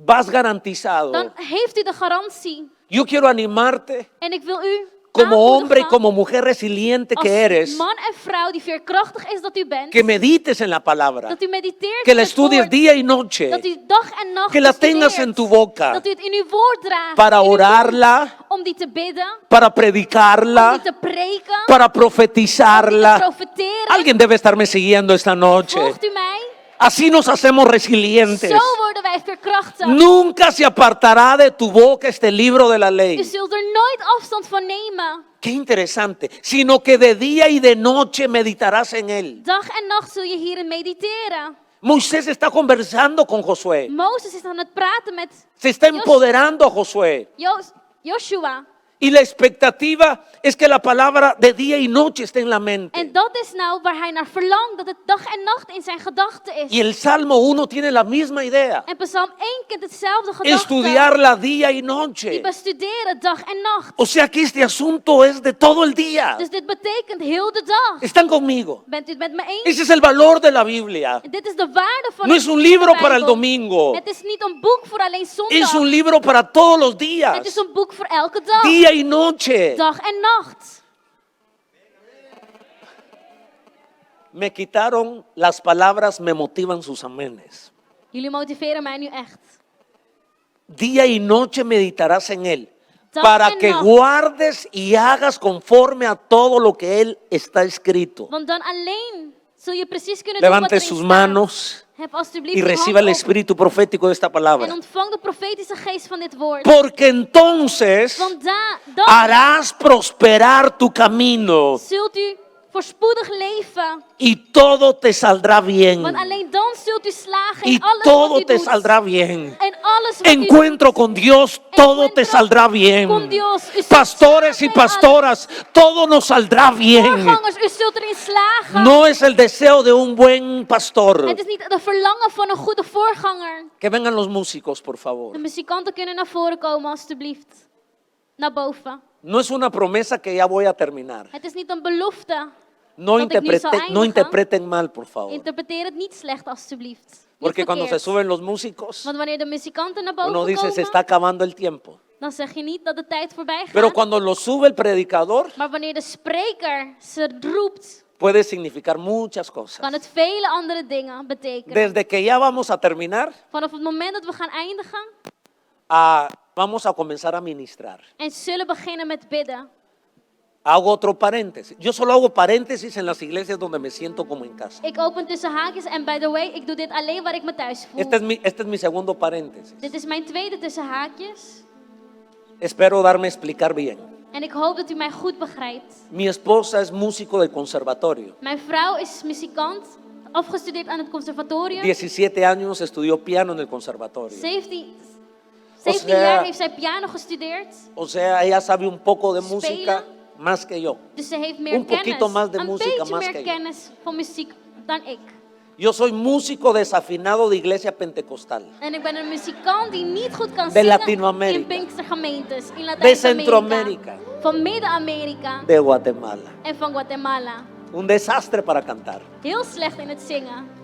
vas garantizado. dan heeft u de garantie. Yo quiero animarte En ik wil u como hombre y aanmoedigen, como mujer resiliente als que eres, man en vrouw die veerkrachtig is dat u bent, que medites en la palabra, dat u mediteert que in la het estudies woord, día y noche, dat u dag en nacht que la tengas bestudeert, en tu boca dat u het in uw woord draagt, para in uw mond, orarla, om die te bidden, para om die predicarla, te preken, para om die te profetizarla. profeteren. Alguien debe estarme siguiendo esta noche. Volgt u mij? Así nos hacemos resilientes. Zo worden wij veerkrachtig. Nunca se apartará de tu boca este libro de la U ley. zult er nooit afstand van nemen. Qué interesante. Sino que de día y de noche meditarás en él. Dag en nacht zul je hierin mediteren. Moisés está conversando con Josué. Mozes is aan het praten met Se está empoderando a Josué. Joshua. Y la expectativa es que la palabra de día y noche esté en la mente. En dat is nou waar hij naar verlangt, dat het dag en nacht in zijn gedachten is. Y el Salmo 1 tiene la misma idea. En Psalm 1 kent hetzelfde gedachte. Estudiarla día y Die noche. bestuderen dag en nacht. O sea que este asunto es de todo el día. Dus dit betekent heel de dag. ¿Están conmigo? Bent u het met me eens? Ese es el valor de la Biblia. Dit is de waarde van No de es un libro para el Bijbel. domingo. Het is niet een boek voor alleen zondag. Es un libro para todos los Het días. is een boek voor elke dag. Día y noche. Dag en nacht. Me quitaron las palabras, me motivan sus amenes. Jullie motiveren mij nu echt. Día y noche meditarás en él, Dag para en que nacht. guardes y hagas conforme a todo lo que él está escrito. Want dan alleen zul je precies kunnen doen wat Levante erin sus staat. manos Heb alstublieft y uw reciba el hand op espíritu profético de esta en palabra. ontvang de profetische geest van dit woord. Porque entonces Want dan harás prosperar tu camino zult u voorspoedig leven. y todo te saldrá bien. Want alleen dan zult u slagen Y in alles todo wat u te doet. saldrá bien. En alles wat u Encuentro con Dios, todo te saldrá bien. con Dios. U zult Pastores y slagen in alles. pastoras, todo nos saldrá bien. Voorgangers, u zult erin slagen. No es el deseo de un buen pastor. Het is niet de verlangen van een goede voorganger. Que vengan los músicos, por favor. De muzikanten kunnen naar voren komen, alstublieft. Naar boven. No es una promesa que ya voy a terminar. Het is niet een belofte. No, Dat ik nu zal no eindigen. interpreten mal, por favor. Interpreteer het niet slecht, alstublieft. Niet Porque cuando se verkeerd. suben los músicos, Want wanneer de muzikanten naar boven uno dice se komen, está acabando el tiempo. dan zeg je niet dat de tijd voorbij gaat. Pero cuando lo sube el predicador, Maar wanneer de spreker ze roept, puede significar muchas kan cosas. het vele andere dingen betekenen. Desde que ya vamos a terminar, Vanaf het moment dat we gaan eindigen vamos a comenzar a ministrar. en zullen beginnen met bidden. Hago otro paréntesis. Yo solo hago paréntesis en las iglesias donde me siento como en casa. Ik open tussen haakjes en by the way, ik doe dit alleen waar ik me thuis voel. Este es mi segundo paréntesis. Dit is mijn tweede tussen haakjes. Espero darme a explicar bien. En ik hoop dat u mij goed begrijpt. Mi esposa es músico de conservatorio. Mijn vrouw is muzikant, afgestudeerd aan het conservatorium. 17 años estudió piano en el conservatorio. 17 O sea- jaar heeft zij piano gestudeerd. O sea, ella sabe un poco de música Spelen. más que yo. Dus ze heeft meer Un poquito kennis. más de een música beetje más meer que yo. kennis van muziek dan ik. Yo soy músico desafinado de iglesia pentecostal. En ik ben een muzikant die niet goed kan De zingen Latinoamérica. in Pinkstergemeentes, in De Latijns-Amerika, Centroamérica. van Midden-Amerika De Guatemala. en van Guatemala. Un desastre para cantar. Heel slecht in het zingen.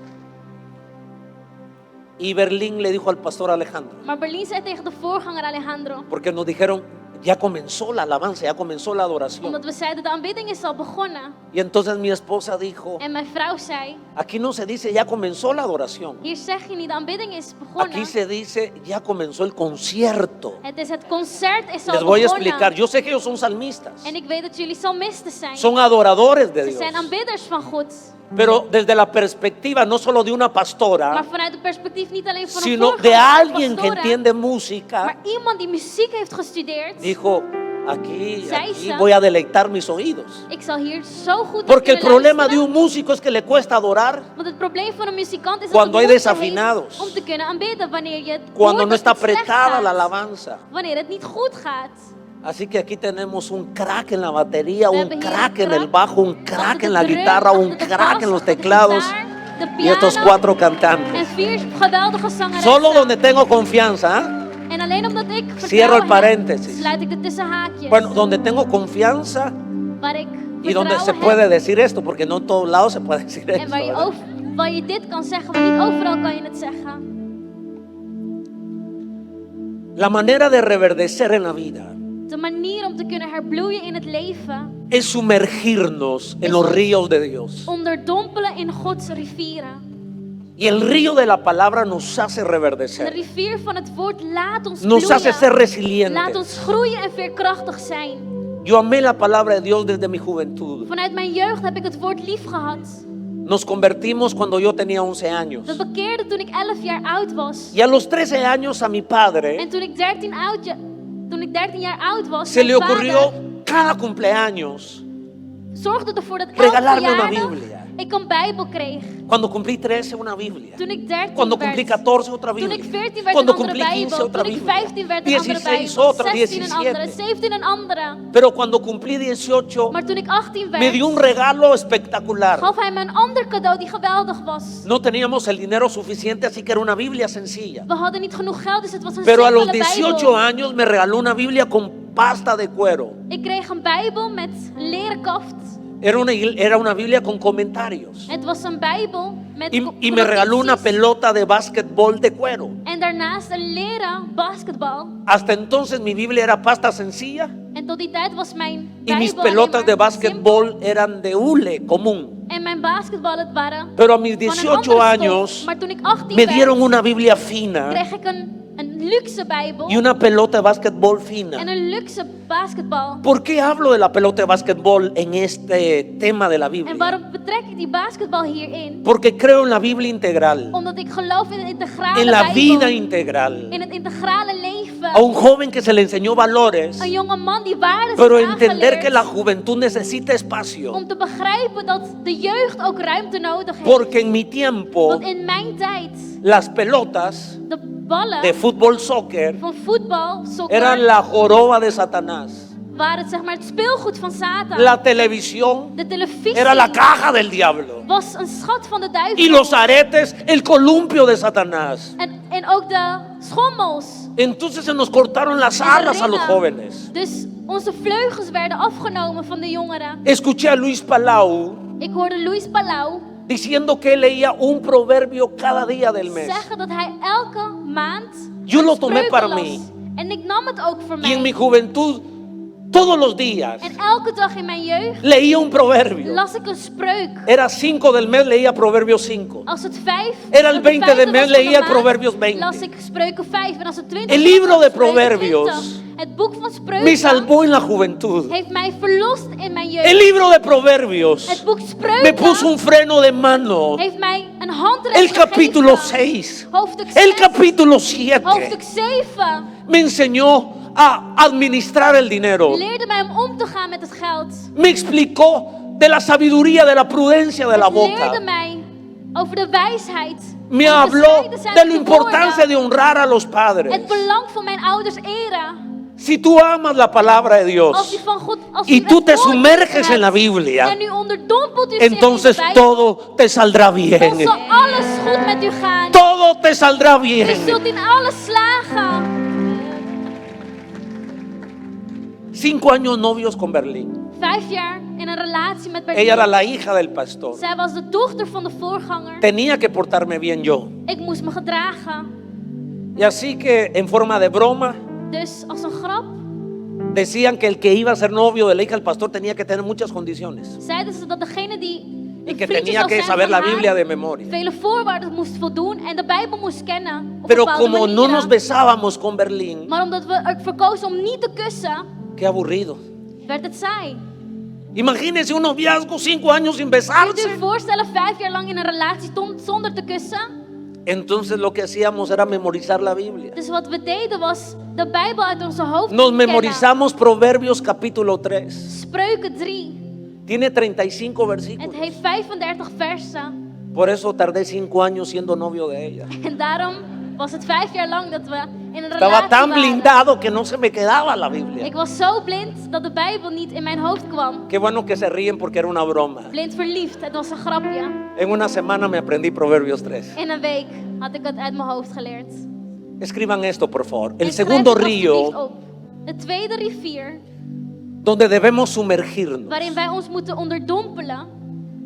Y Berlín le dijo al pastor Alejandro, Maar Berlin zei tegen de voorganger Alejandro, porque nos dijeron, ya comenzó la alabanza, ya comenzó la adoración. omdat we zeiden de aanbidding is al begonnen. Y entonces mi esposa dijo, En mijn vrouw zei, aquí no se dice ya comenzó la adoración. hier zeg je niet de aanbidding is begonnen. Aquí se dice ya comenzó el concierto. Het is het concert is al Les voy a begonnen. explicar, yo sé que ellos son salmistas, En ik weet dat jullie psalmisten zijn. son adoradores de Ze Dios. zijn aanbidders van God. Pero desde la perspectiva no solo de una Maar pastora, vanuit het perspectief niet alleen van een sino voorganger, de van een alguien que pastoor, entiende música, maar iemand die muziek heeft gestudeerd. dijo, aquí Zij voy a deleitar mis oídos. Ik zal hier zo goed op Porque el kunnen problema de luisteren. un músico es que le cuesta adorar Want het probleem van een muzikant is Cuando dat hay het moeite desafinados. heeft om te kunnen aanbidden wanneer je het cuando hoort no dat está het slecht apretada la gaat, alabanza. wanneer het niet goed gaat. Así que aquí tenemos un crack en la batería, We un hebben hier crack een en el bajo, un achter crack de en la drum, guitarra, achter un de crack bas, en los achter de teclados gitaar, de y estos piano 4 cantantes. en 4 geweldige zangeressen. Solo donde tengo confianza, ¿eh? En alleen omdat ik Cierro vertrouwen el paréntesis. heb, sluit ik de tussenhaakjes. Bueno, donde tengo confianza Waar ik y donde se vertrouwen puede heb decir esto, porque no en todos lados se puede decir en esto. waar je, ¿verdad? waar je dit kan zeggen, maar niet overal kan je het zeggen. La manera de reverdecer en la vida De manier om te kunnen herbloeien in het leven, es sumergirnos en los ríos de Dios. onderdompelen in Gods rivieren. Y el río de la palabra nos hace De reverdecer, rivier van het woord laat ons nos hace ser bloeien. resilientes. Laat ons groeien en veerkrachtig zijn. Yo amé la palabra de Dios desde mi juventud. Vanuit mijn jeugd heb ik het woord lief gehad. Nos convertimos cuando yo tenía 11 años. We bekeerden toen ik 11 jaar oud was. Y a los 13 años a mi padre En toen ik 13 jaar oud was, se le mijn ocurrió vader cada cumpleaños zorgde ervoor dat elk regalarme una verjaardag Biblia. ik een Bijbel kreeg. Cuando cumplí 13, una Biblia. Toen ik 13 Cuando cumplí werd. 14, otra Toen Biblia. ik 14 werd, Cuando een andere cumplí 15, Bijbel. otra Toen ik Biblia. 15 werd, een andere 16 Bijbel. otra, 16 een andere, 17. 17 een andere. Pero cuando cumplí 18, Maar toen ik 18 me dio un werd, regalo espectacular. gaf hij me een ander cadeau die geweldig was. No teníamos el dinero suficiente, así que era una Biblia sencilla. We hadden niet genoeg geld, dus het was een Pero a los simpele 18 Bijbel. años me regaló una Biblia con pasta de cuero. Ik kreeg een Bijbel met leren kaft. Era una Biblia con comentarios. Het was een Bijbel met Y me regaló una notities. pelota de básquetbol de cuero. En daarnaast een leren basketbal. Hasta entonces mi Biblia era pasta sencilla En tot die tijd was mijn y Bijbel mis alleen pelotas maar de simpel. básquetbol eran de hule común. En mijn basketballen waren Pero a mis van een 18 andere stof. años Maar toen ik 18 me werd, dieron una Biblia fina kreeg ik een luxe Bijbel y una pelota de básquetbol en fina. een luxe basketbal. ¿Por qué hablo de la pelota de básquetbol en este tema de la En Biblia? waarom betrek ik die basketbal hierin? Porque creo en la Biblia integral, Omdat ik geloof in het integrale en la Bijbel. vida integral. In het integrale leven. A un joven que se le enseñó valores, Een jonge man die waardes pero heeft entender que aangeleerd. la juventud necesita espacio. Om te begrijpen dat de jeugd ook ruimte nodig heeft. Porque en mi tiempo Want in mijn tijd, las pelotas de ballen de fútbol soccer van voetbal, soccer, eran la joroba de Satanás. waren het, zeg maar, het speelgoed van Satan. La televisión De televisie era la caja del diablo. was een schat van de duivel. Y los aretes, el columpio de Satanás. En ook de schommels. Entonces se nos cortaron las en de alas a los ringen. jóvenes. Dus onze vleugels werden afgenomen van de jongeren. Escuché a Luis Palau Ik hoorde Luis Palau diciendo que él leía un proverbio cada día del mes. zeggen dat hij elke maand Yo een lo tomé spreuken para las. mí. En ik nam het ook voor Y en mi mij. juventud, todos los días, En elke dag in mijn jeugd leía un proverbio. las ik een spreuk. Era 5 del mes, leía Proverbios 5. Als het 5 Era el 20 del mes, leía el Proverbios 20. las ik spreuken 5. En als het 20 El was, libro las de ik spreuken Proverbios 20. Het boek van Me spreuken salvó en la juventud. heeft mij verlost in mijn jeugd. El libro de Proverbios Het boek me spreuken puso un freno de mano. heeft mij een handrem El capítulo gegeven. 6, Hoofdstuk el 6, capítulo 7 hoofdstuk 7 me enseñó a administrar el dinero. leerde mij om te gaan met het geld. Me explicó de la sabiduría, de la prudencia de la Het leerde boca. mij over de wijsheid. Me en habló bescheiden zijn de met la de importancia woorden. de honrar a los Het padres. belang van mijn ouders eren. Si tú amas la palabra de Als Dios u van God, als y u tú het te woord sumerges hebt en la Biblia, en u onderdompelt u zich entonces in de Bijbel, todo te saldrá dan bien. zal alles goed met u gaan. Todo te saldrá U bien. zult in alles slagen. 5 años novios con Berlín. 5 jaar in een relatie met Ella era Berlin. la hija del pastor. Zij was de dochter van de voorganger. Tenía que portarme bien yo. Ik moest me gedragen. Y así que en forma de broma Dus als een grap decían que el que iba a ser novio de la hija del pastor tenía que tener muchas condiciones zeiden ze dat degene die y een que vriendje tenía zou que zijn saber van la haar, Biblia de memoria. vele voorwaarden moest voldoen en de Bijbel moest kennen op Pero bepaalde como no manieren. nos besábamos con Berlín, Maar omdat we er verkozen om niet te kussen, qué aburrido. werd het saai. Imagínense un noviazgo 5 años sin Kunt u besarse. je voorstellen 5 jaar lang in een relatie zonder te kussen? Entonces lo que hacíamos era memorizar la Biblia. Dus wat we deden was de Bijbel uit onze hoofd Nos kennen. memorizamos Proverbios capítulo 3. Spreuken 3. Tiene 35 Het versículos. heeft 35 versen. Por eso tardé 5 años siendo novio de ella. En daarom was het 5 jaar lang dat we in een Estaba relatie tan waren. blindado que no se me quedaba la Biblia. Ik was zo blind dat de Bijbel niet in mijn hoofd kwam. Qué bueno que se ríen porque era una broma. Blind verliefd, het was een grapje. En una semana me aprendí Proverbios 3. In een week had ik het uit mijn hoofd geleerd. Escriban esto, por favor. El En schrijf segundo het alsjeblieft río op. De tweede rivier donde debemos sumergirnos waarin wij ons moeten onderdompelen,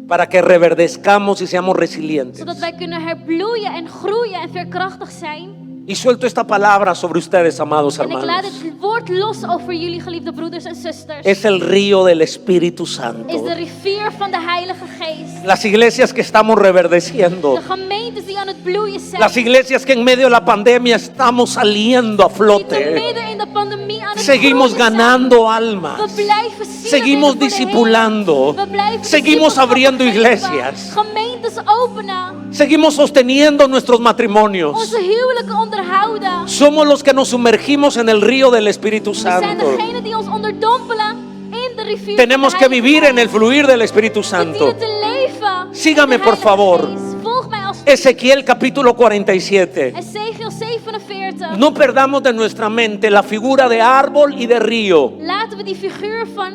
para que reverdezcamos y seamos resilientes. zodat wij kunnen herbloeien en groeien en veerkrachtig zijn. Y suelto esta palabra sobre ustedes, amados En ik laat hermanos. het woord los over jullie geliefde broeders en zusters. Es el río del Espíritu Is Santo. de rivier van de Heilige Geest. Las iglesias que estamos reverdeciendo. De gemeentes die aan het bloeien zijn. Las iglesias que en medio de la pandemia estamos saliendo a Die te flote. midden in de pandemie aan het Seguimos groeien zijn. ganando We almas. blijven zien Seguimos voor de Heer. discipulando. We blijven Seguimos discipelschap abriendo geven. iglesias. Gemeentes openen. Seguimos sosteniendo nuestros matrimonios. Onze huwelijken onderhouden. Somos los que nos sumergimos en el río del Espíritu We zijn Santo. degenen die ons onderdompelen in de rivier. Tenemos van que de Heilige vivir en el Geest. fluir del Espíritu We Santo. dienen te leven Sígame de por Heilige favor. Geest. Volg mij alsjeblieft. Ezequiel capítulo 47. Ezekiel 47. No perdamos de nuestra mente la figura de árbol y de río. Laten we die figuur van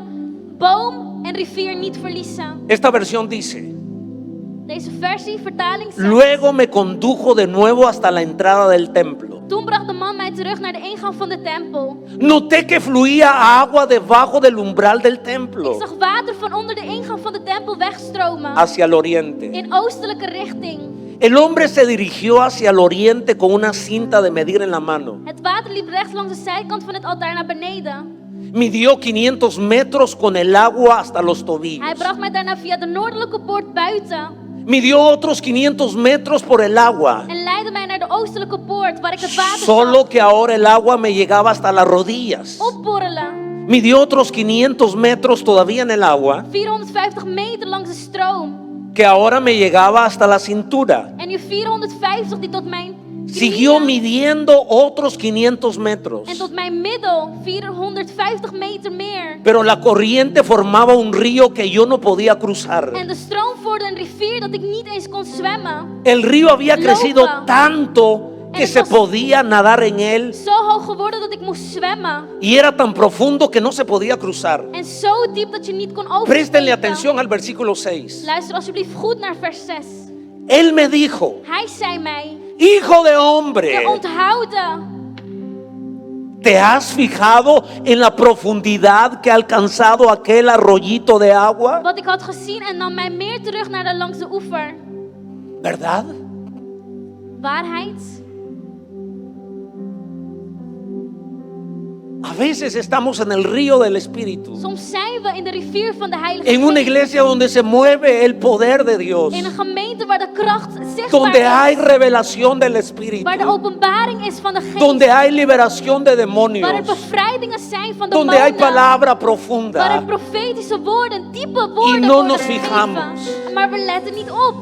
boom en rivier niet verliezen. Esta versión dice: Deze versie, vertaling zegt: luego me condujo de nuevo hasta la entrada del templo. Toen bracht de man mij terug naar de ingang van de tempel. Noté que fluía agua debajo del umbral del templo Ik zag water van onder de ingang van de tempel wegstromen. hacia el oriente. In oostelijke richting. El hombre se dirigió hacia el oriente con una cinta de medir en la mano. Het water liep rechts langs de zijkant van het altaar naar beneden. Midió 500 metros con el agua hasta los Hij tobillos. bracht mij daarna via de noordelijke poort buiten. Midió otros 500 metros por el agua. En leidde mij naar de oostelijke poort waar ik het water Solo zag que ahora el agua me llegaba hasta las rodillas. opborrelen. Midió otros 500 metros todavía en el agua, 450 meter langs de stroom. que ahora me llegaba hasta la cintura. En nu 450 die tot mijn Siguió knieën midiendo otros 500 metros. en tot mijn middel 450 meter meer. Pero la corriente formaba un río que yo no podía cruzar. En de stroom vormde een rivier dat ik niet eens kon zwemmen. El río había crecido Lopa. tanto que se podía nadar en él Zo hoog geworden dat ik moest zwemmen. y era tan profundo que no se podía cruzar. En zo diep dat je niet kon Préstenle oversteken. atención al versículo 6. Luister alsjeblieft goed naar vers 6. Él me dijo: Hij zei mij: hijo de te hombre, onthouden. ¿te has fijado en la profundidad que ha alcanzado aquel arroyito de agua? Wat ik had gezien en nam mij meer terug naar de langs de oever. ¿Verdad? Waarheid. A veces estamos en el río del Espíritu, Soms zijn we in de rivier van de Heilige en una Geest. iglesia donde se mueve el poder de Dios, In een gemeente waar de kracht zichtbaar donde hay is. revelación del Espíritu, Waar de openbaring is van de Geest. donde hay liberación de Waar er demonios, bevrijdingen zijn van de donde hay demonen. palabra Waar er profunda. profetische woorden, diepe woorden no worden nos gegeven. fijamos. Maar we letten niet op.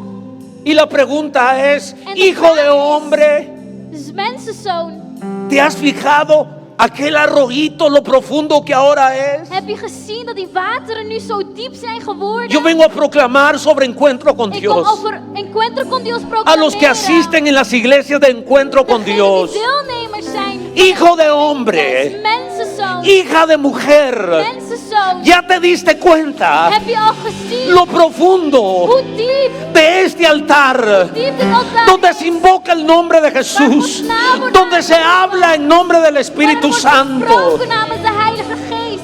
Y la pregunta es: En de hijo vraag de is, hombre, Dus mensenzoon, ¿te has fijado aquel arroyito, lo profundo que ahora es? heb je gezien dat die wateren nu zo diep zijn geworden? Yo vengo a proclamar sobre encuentro con Ik kom Dios. over encuentro con Dios A proclameren. los que asisten en las iglesias de encuentro con Degenen Dios. die deelnemers zijn. Hijo de hombre, Mensenzoon. hija de mujer, Mensenzoon. ya te diste cuenta Heb je al gezien lo profundo hoe diep, de este altar, diep dit altaar donde is? se invoca el nombre de Jesús, donde se habla en nombre del Waar er Espíritu wordt Santo. gesproken namens de Heilige Geest.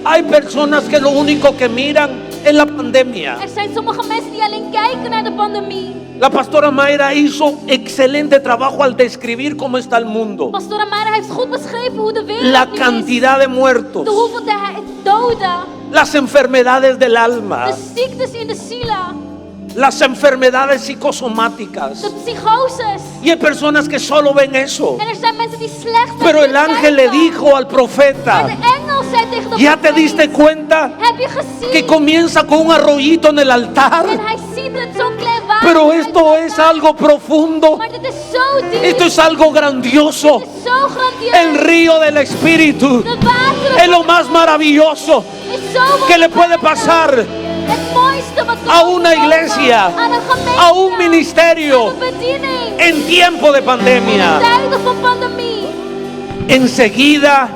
Hay personas que lo único que miran es la pandemia. Er zijn sommige mensen die alleen kijken naar de pandemie. La pastora Mayra hizo excelente trabajo al describir cómo está el mundo. Pastor Amara heeft goed beschreven hoe de wereld La nu is. cantidad de muertos, De hoeveelheid doden. las enfermedades del alma, De ziektes in de zielen. las enfermedades psicosomáticas. De psychoses. Y hay personas que solo ven eso. En er zijn mensen die slecht naar Pero dit el ángel le kijken. dijo al Maar profeta: de engel zei tegen de ¿ya te profeet, diste cuenta heb je gezien? que comienza con un arroyito en el altar? En hij ziet het zo'n klein water. Pero uit esto het es water. algo profundo. Maar dit is zo diep. Esto es algo grandioso. Het is zo grandieus. El río del Espíritu De wateren es lo más maravilloso is zo que le puede wonderbaar. pasar Het mooiste wat a kan una overkomen. iglesia, Aan een gemeente, a un ministerio aan een bediening. en tiempo de In pandemia. tijden van pandemie. Enseguida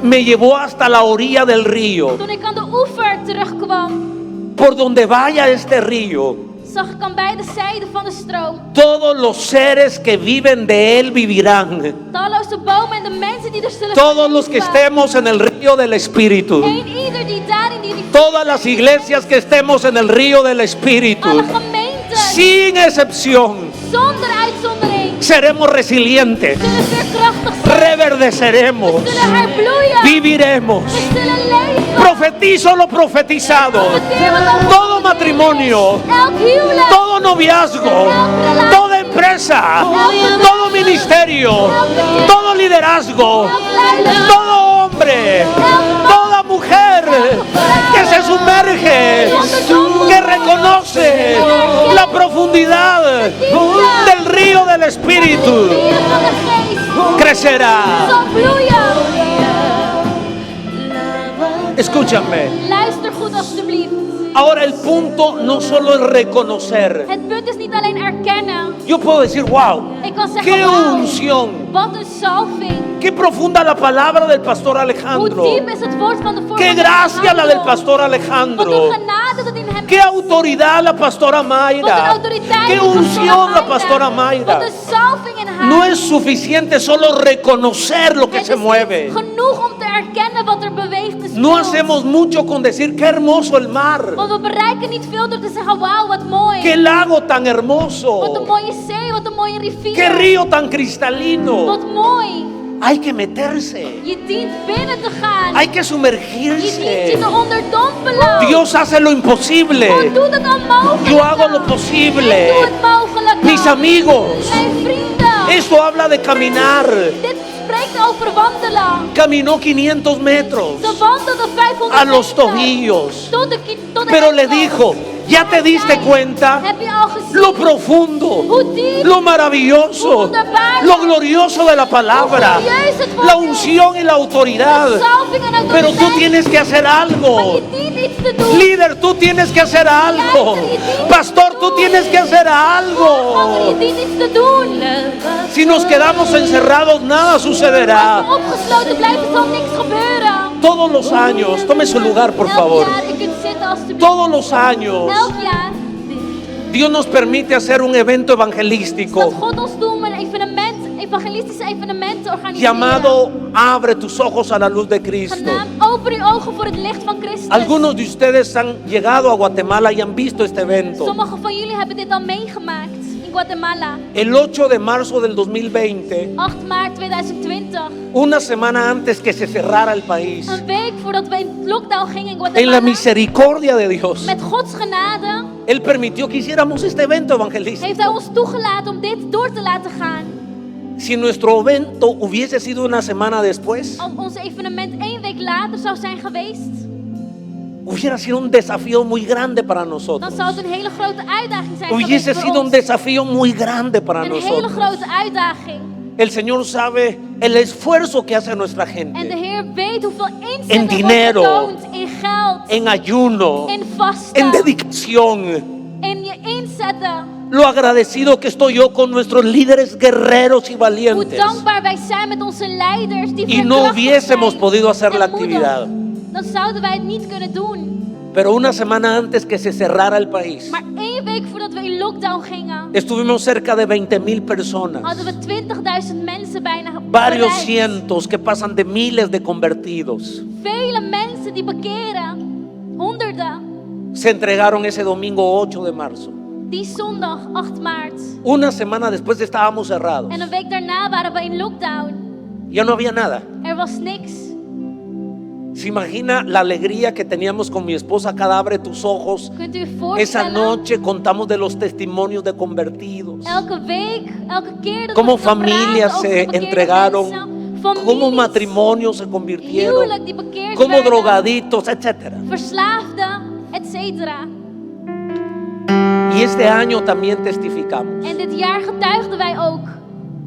me llevó hasta la orilla del río. Toen ik aan de oever terugkwam, Por donde vaya este río, zag ik aan beide zijden van de stroom todos los seres que viven de él vivirán. talloze bomen en de mensen die er zullen Todos los que leven. estemos en el río del Espíritu. Eén ieder die daar in die rivier, Todas las iglesias que estemos en el río del Espíritu. alle gemeenten, Sin excepción, zonder uitzondering, seremos resilientes. zullen veerkrachtig zijn. Reverdeceremos. We zullen herbloeien. Viviremos. We zullen leven. Profetizo lo profetizado. Profeteer wat al Todo matrimonio, elk huwelijk, todo noviazgo, toda empresa, todo ministerio, todo liderazgo, todo hombre, toda mujer que se sumerge, que reconoce la profundidad del río del Espíritu, rivier van de geest, crecerá. zal vloeien. Escúchame, Luister goed alsjeblieft. Ahora el punto no solo es reconocer. Het punt is niet alleen erkennen. Yo puedo decir, wow, Ik kan zeggen, qué wauw, unción, wat een salving. qué profunda la palabra del pastor Hoe Alejandro. diep is het woord van de Qué voorganger gracia la del Alejandro. pastor Wat Alejandro. een genade dat in hem Qué autoridad la pastora Wat een Mayra. autoriteit Qué in de unción la pastora Wat Mayra. een salving in haar. No es suficiente solo reconocer lo que Het se is mueve. niet genoeg om te erkennen wat er beweegt is. No hacemos mucho con decir qué hermoso el mar. Want we bereiken niet veel door te zeggen, wauw, wat mooi. Qué lago tan Wat een hermoso. mooie zee, wat een mooie rivier. Qué río tan cristalino. Wat mooi. Hay que meterse. Je dient binnen te gaan. Hay que Je dient je sumergirse. te onderdompelen. Dios hace lo imposible. God doet het onmogelijke. Yo hago lo posible. Ik doe het mogelijke. Mis amigos, Mijn vrienden. esto habla de caminar. Dit spreekt over wandelen. Caminó 500 metros Ze wandelden 500 a los meter. tobillos. Tot de Pero le enkel. dijo, ¿ya te diste cuenta? Heb je al gezien? Lo profundo, Hoe diep, lo maravilloso, wonderbaarlijk, lo glorioso de la palabra, hoe glorieus het woord la is. unción y la autoridad. De salving en Pero tú autoriteit. tienes que hacer Maar algo. je dient iets te doen. Líder, tú tienes que hacer algo. Pastor, tú tienes que hacer Vader, je algo. dient iets te doen. Si nos quedamos encerrados, nada Als we sucederá. opgesloten blijven, zal niks gebeuren. Todos los años, tome su lugar, por Elk favor. jaar, je kunt zitten alstublieft. Todos los años, Elk jaar. Dios nos permite hacer un evento Dat evangelístico God ons doet om een evenement, evangelistische evenement te organiseren. llamado Abre tus ojos a la luz de Cristo. Genaamd Open uw ogen voor het licht van Christus. Algunos de ustedes han llegado a Guatemala y han visto este evento. Sommigen van jullie hebben dit al meegemaakt in Guatemala. El 8 de marzo del 2020, 8 maart 2020. una semana antes que se cerrara el país, Een week voordat we in lockdown gingen in en la Guatemala. misericordia de Dios, Met Gods genade Él permitió que hiciéramos este evento heeft Hij evangelístico. ons toegelaten om dit door te laten gaan. Si nuestro evento hubiese sido una semana después, Als ons evenement 1 week later zou zijn geweest, hubiera sido un desafío muy grande para dan nosotros. zou het een hele grote uitdaging zijn geweest Hubiese voor sido un ons. desafío muy grande para Een hele nosotros. grote uitdaging. El Señor sabe el esfuerzo que hace nuestra En de gente Heer weet hoeveel En inzet er wordt dinero. getoond in geld, en ayuno, in vasten, en dedicación. in je inzetten. Lo agradecido que estoy yo con nuestros líderes guerreros y Hoe valientes. dankbaar wij zijn met onze leiders die Y no veerkrachtig hubiésemos zijn podido hacer en la moedig. actividad. Dan zouden wij het niet kunnen doen. Pero una semana antes que se cerrara el país, Maar 1 week voordat we in lockdown gingen, estuvimos cerca de 20,000 personas. hadden we 20.000 mensen bijna Varios bereikt. cientos que pasan de miles de convertidos. Vele mensen die bekeren, honderden, Se entregaron ese domingo 8 de marzo. die zondag 8 maart. Una semana después estábamos cerrados. En een week daarna waren we in lockdown. Ya no había nada. Er was niks. ¿Se imagina la alegría que teníamos con mi esposa cada Abre tus ojos? Kunt u je Esa voorstellen? noche contamos de los testimonios de convertidos. Elke week, elke keer dat Cómo we gaan praten familias over se bekeerde entregaron, mensen, cómo families, matrimonios se convirtieron, huwelijk die bekeerd cómo werden, drogaditos, etcétera. verslaafden, etc. Y este año también testificamos. En dit jaar getuigden wij ook.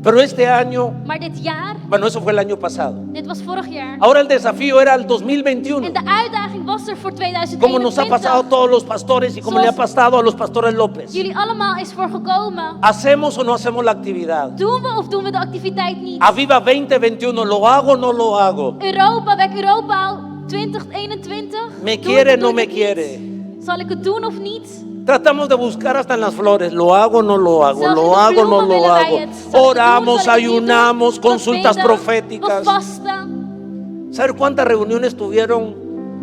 Pero este año, Maar dit jaar, bueno, eso fue el año pasado. dit was vorig jaar. Ahora el desafío era el 2021. En de uitdaging was er voor Como nos ha pasado a 2021. todos los pastores y como le ha pasado a los pastores López. Jullie allemaal is voorgekomen. ¿Hacemos o no hacemos la actividad? Doen we of doen we de activiteit niet? Aviva 2021, ¿lo hago o no lo hago? Europa, Wek Europa 2021. ¿Me Doe quiere het, o no doe me het niet? quiere? Zal ik het doen of niet? Tratamos de buscar hasta en las flores, ¿lo hago o no lo hago? Zelfs in ¿Lo de hago o no bloemen lo willen wij hago? het. Zal ik het doen, Oramos, zal ik het niet doen? ayunamos, We consultas bidden, proféticas. We vasten. ¿Saber cuántas reuniones tuvieron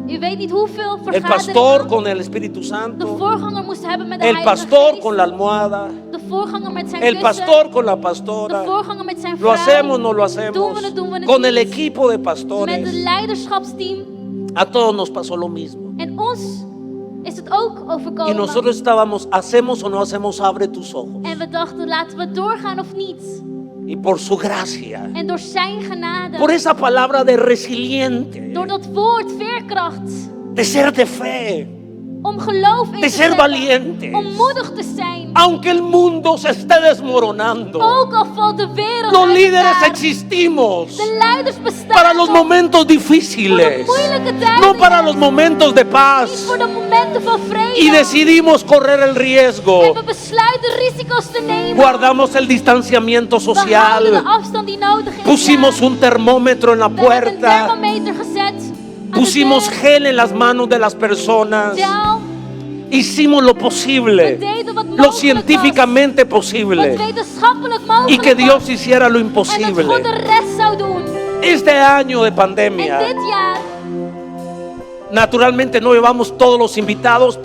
U weet niet hoeveel el pastor vergaderingen con el Espíritu de Santo? voorganger moest hebben met de El Heilige pastor Geest. con la almohada, De voorganger met zijn el kussen. pastor con la De pastora. voorganger met zijn ¿Lo vrouw. hacemos o no lo Doen hacemos? we het, doen we het Con el niet? equipo de Met het pastores, leiderschapsteam. a todos nos pasó lo mismo. En ons is het ook Y overkomen. nosotros estábamos, ¿hacemos o no hacemos? Abre tus ojos. En we dachten, laten we doorgaan of niet. Y por su gracia, En door zijn genade. por esa palabra de resiliente, Door dat woord, veerkracht. de ser de fe, om geloof in de te ser zetten, valientes. om moedig te zijn. Aunque el mundo se esté desmoronando, Ook al valt de wereld los uit líderes elkaar. existimos De leiders bestaan para los om momentos difíciles, voor de moeilijke tijden, no para los momentos de niet paz. voor de momenten van vrede. Y decidimos correr el En riesgo. we besluiten risico's te nemen. Guardamos el distanciamiento We houden de social. afstand die nodig is. Pusimos un termómetro en la We hebben een puerta. thermometer gezet. Aan Pusimos de gel en las manos de las personas. deur. Gel. Hicimos lo We posible, deden wat lo mogelijk científicamente was. Wat posible. wetenschappelijk Y mogelijk que Dios was. hiciera lo En dat God de imposible. rest zou doen. Este año de En pandemia, dit jaar naturalmente no llevamos todos los invitados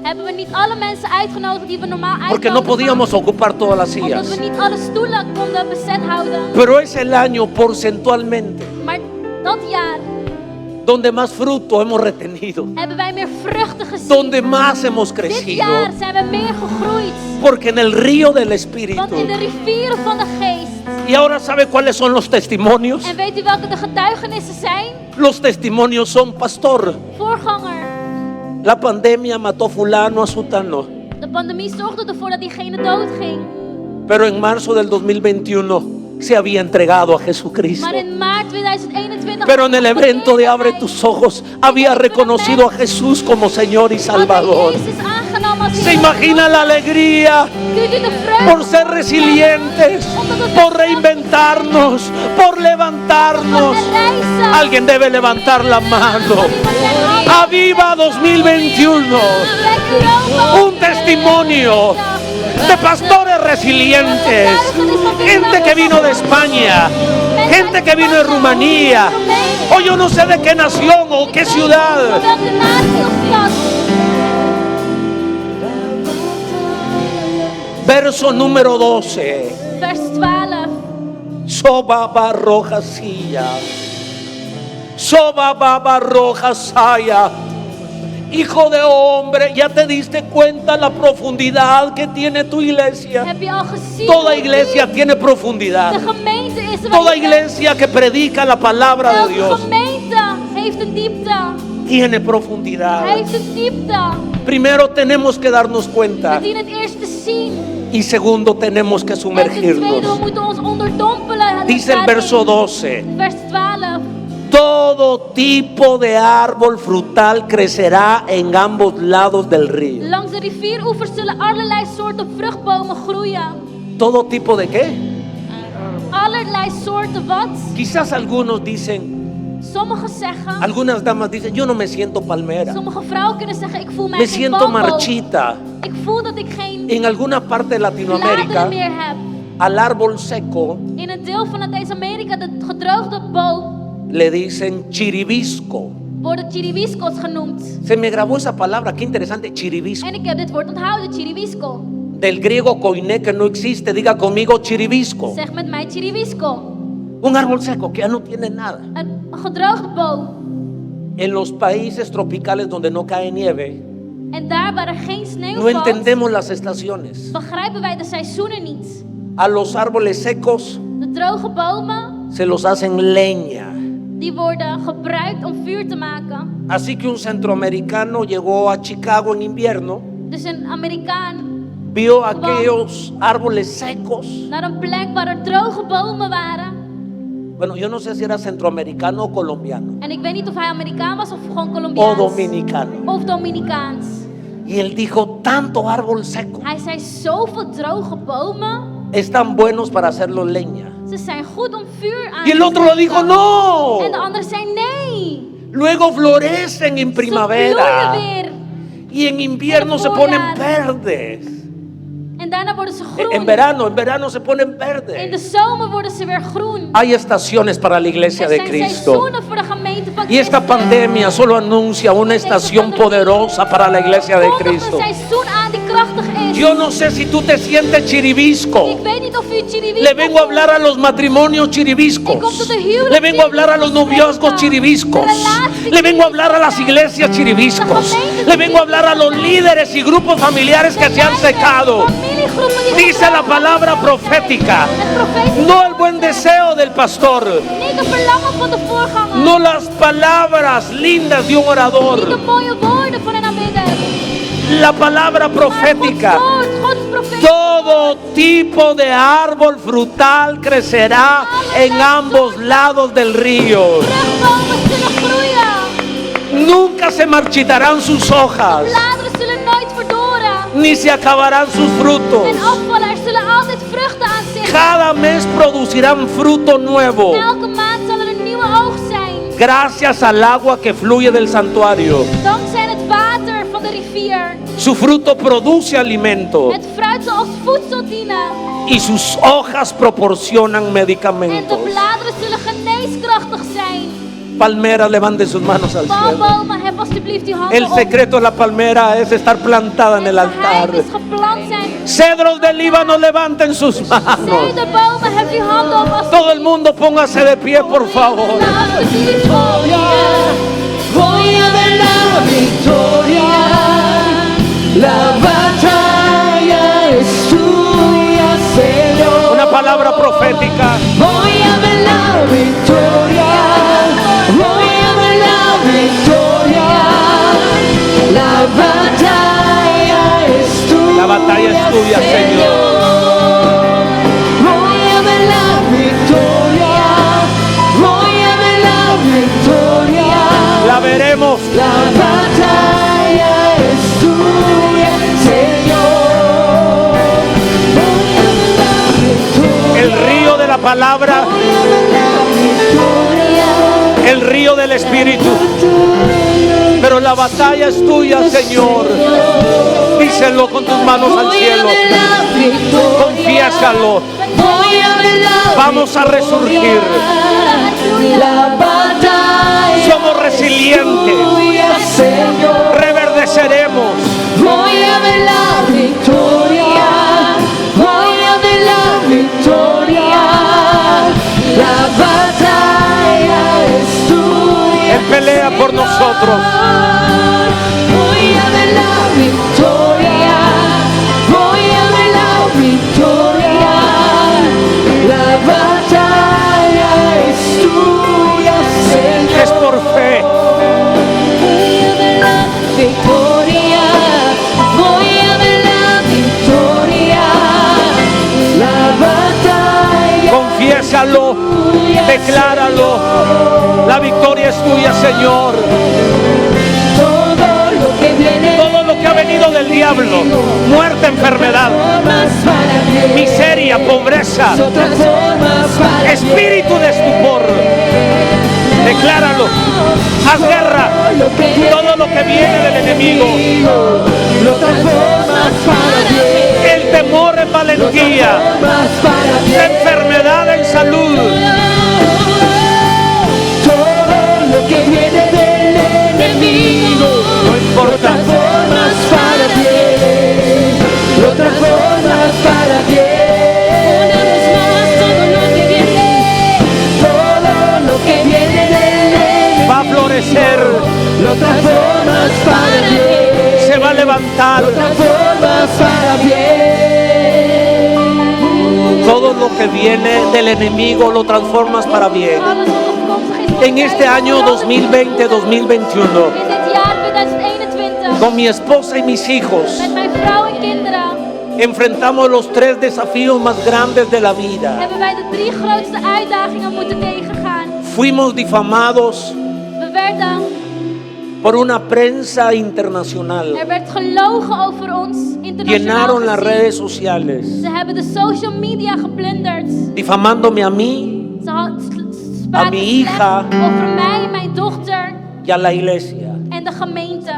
hebben we niet alle mensen uitgenodigd die we normaal porque no uitnodigen. podíamos ocupar todas las Omdat sillas. we niet alle stoelen konden bezet houden. Pero es el año porcentualmente Maar dat jaar donde más fruto hemos retenido, hebben wij meer vruchten gezien. donde más hemos Dit crecido. jaar zijn we meer gegroeid. Porque en el río del Want Espíritu. in de rivieren van de geest. Y ahora ¿sabe cuáles son los testimonios? En weet u welke de getuigenissen zijn? Los testimonios son, pastor, Voorganger. la pandemia mató fulano a sutano, De pandemie zorgde ervoor dat diegene doodging. pero en marzo del 2021 se había entregado a Jesucristo. Maar in maart 2021. Pero en el evento de Abre tus ojos había reconocido a Jesús como Señor y Salvador. ¿Se imagina la alegría por ser resilientes, por reinventarnos, por levantarnos? Alguien debe levantar la mano. Aviva 2021. Un testimonio de pastores resilientes, gente que vino de España, gente que vino de Rumanía, o yo no sé de qué nación o qué ciudad. Verso número 12. Vers 12. Sobaba roja silla. Sobaba roja saya. Hijo de hombre, ¿ya te diste cuenta la profundidad que tiene tu iglesia? Heb je al gezien Toda hoe iglesia diep tiene profundidad. de gemeente is? waar Toda je bent? iglesia que predica la palabra de Elke Dios gemeente heeft een diepte. tiene profundidad. Heeft een diepte. Primero tenemos que darnos We cuenta dienen het eerst te zien. y segundo tenemos que En ten tweede, we sumergirnos. moeten ons onderdompelen. Dice el verso 12. Vers 12. Todo tipo de árbol frutal crecerá en ambos lados del río. Langs de rivieroevers zullen allerlei soorten vruchtbomen groeien. ¿Todo tipo de qué? Allerlei soorten wat? Quizás algunos dicen, Sommigen zeggen, algunas damas dicen, yo no me siento palmera, sommige vrouwen kunnen zeggen, ik voel mij me geen siento boomboom. marchita. Ik voel dat ik geen En alguna parte de bladeren Latinoamérica, meer heb. al árbol seco In een deel van Latijns-Amerika, de gedroogde boom, le dicen chiribisco. worden chiribiscos genoemd. Se me grabó esa palabra, qué interesante, chiribisco. En ik heb dit woord onthouden, chiribisco. Del griego koiné, que no existe, diga conmigo chiribisco. Zeg met mij chiribisco. Un árbol seco que ya no tiene nada. Een gedroogde boom. En los países tropicales donde no cae nieve, En daar waar er geen sneeuw no valt, entendemos las estaciones. begrijpen wij de seizoenen niet. A los árboles secos De droge bomen, se los hacen leña. die worden gebruikt om vuur te maken. Así que un centroamericano llegó a Chicago en invierno, Dus een Amerikaan vio aquellos árboles secos. naar een plek waar er droge bomen waren. Bueno, yo no sé si era centroamericano o colombiano En ik weet niet of hij Amerikaan was of gewoon o Colombiaans. dominicano. Of Dominicaans. Y él dijo, tanto árbol seco, Hij zei, zoveel droge bomen, están buenos para hacerlo leña. ze zijn goed om vuur aan Y el te otro lo dijo, steken. no. En de ander zei, nee. Luego florecen en Ze primavera bloeien weer. y en invierno se ponen verdes. En daarna worden ze groen. En verano se ponen In de verdes. zomer worden ze weer groen. Hay estaciones para la iglesia Er de zijn Cristo. seizoenen voor de gemeente van Y esta Christus. pandemia solo anuncia una estación poderosa para la iglesia de Kondigt Cristo. een seizoen aan die krachtig is. Yo no sé si tú te sientes chiribisco. Ik weet niet of u chiribisco Le vengo a hablar a los matrimonios chiribiscos. Le vengo a hablar a los noviazgos chiribiscos. Le vengo a hablar a las iglesias chiribiscos. Le vengo a hablar a los líderes y grupos familiares que se han secado. Dice la palabra profética, no el buen deseo del pastor, Niet de verlangen van de voorganger. no las palabras lindas de un Niet de orador, mooie woorden van een aanbidder. la palabra Maar Gods profética. woord, Gods profetie. Todo tipo de árbol frutal crecerá en ambos lados del río. Vruchtbomen zullen groeien. Nunca se marchitarán sus hojas, Bladeren zullen nooit verdoren. ni se acabarán sus frutos. En afvallen, er zullen altijd vruchten aan zitten. Cada mes producirán fruto nuevo, Elke maand zal er een nieuwe oogst zijn. gracias al agua que fluye del santuario. Dankzij het water van de rivier. Su fruto produce alimento Het fruit zal als voedsel dienen. y sus hojas proporcionan En de medicamentos. bladeren zullen geneeskrachtig zijn. Palmera, levante sus manos al cielo. Palmbomen, heb alsjeblieft uw handen El op. secreto de la palmera es estar plantada en Het el altar. geheim is geplant zijn. Cedros del Líbano, levanten sus manos. Cederbomen, heb uw handen op. Alsjeblieft. Todo el mundo póngase de pie, por favor. Laten we die victoria. Voy a ver la victoria, la batalla es tuya, Señor. Una palabra profética. Voy a ver la victoria, voy a ver la victoria, la batalla es tuya. La batalla es tuya, Señor. Voy a ver la victoria, voy a ver la victoria. La veremos. La batalla es tuya, Señor. Voy a ver la victoria. El río de la palabra, Voy a ver la victoria. el río del Espíritu. Pero la batalla es tuya, Señor. Díselo con tus manos al Voy a cielo. ver la victoria. Confiésalo. Voy a ver la Vamos a resurgir. La batalla Somos resilientes. es tuya, Señor. Reverdeceremos. Voy a ver la victoria, voy a ver la victoria, la batalla es tuya. Él pelea por nosotros. Voy a ver la victoria, voy a ver la victoria, la batalla es tuya, Señor. Es por fe. Voy a ver la victoria, voy a ver la victoria, la batalla Confiésalo. Decláralo. La victoria es tuya, Señor. todo lo que viene, Todo lo que ha venido del diablo, muerte, enfermedad, formas para bien, miseria, pobreza, otras formas para espíritu de estupor, decláralo. Haz guerra. Todo lo que viene del enemigo, lo transformas para bien, el temor en valentía, formas para la bien, enfermedad en salud, todo lo que viene del enemigo, no importa. transformas para bien, lo transformas para bien. Una vez más, todo lo que viene del enemigo, Va a florecer, lo transformas para bien, se va a levantar. lo transformas para bien. Todo lo que viene del enemigo lo transformas para bien. Alles wat afkomstig is van En este año 2020-2021, in dit jaar 2021. con mi esposa y mis hijos, Met mijn vrouw en kinderen enfrentamos los 3 desafíos más grandes de la vida. hebben wij de 3 grootste uitdagingen moeten tegengaan. Fuimos difamados We werden, por una prensa internacional. er werd gelogen over ons internationaal Llenaron las gezien. redes sociales, Ze hebben de social media geplunderd. difamándome a mí Ze A spraken mi slecht hija. over mij, mijn dochter y a la iglesia. en de gemeente.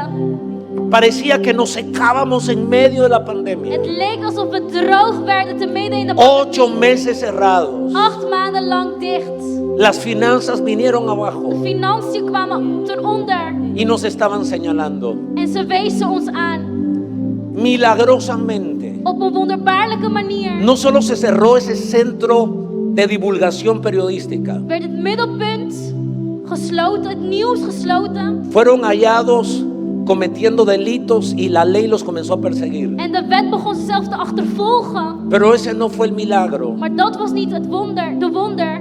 Parecía que nos secábamos en medio de la pandemia. Het leek alsof we droog werden te midden in de pandemie. 8 meses cerrados. 8 maanden lang dicht. Las finanzas vinieron abajo De financiën kwamen ten onder y nos estaban señalando. en ze wezen ons aan. Milagrosamente, Op een wonderbaarlijke manier no solo se cerró ese centro de divulgación periodística, werd het middelpunt gesloten, het nieuws gesloten. fueron hallados cometiendo delitos y la ley los comenzó a perseguir. En de wet begon zichzelf te achtervolgen. Pero ese no fue el milagro. Maar dat was niet het wonder, de wonder.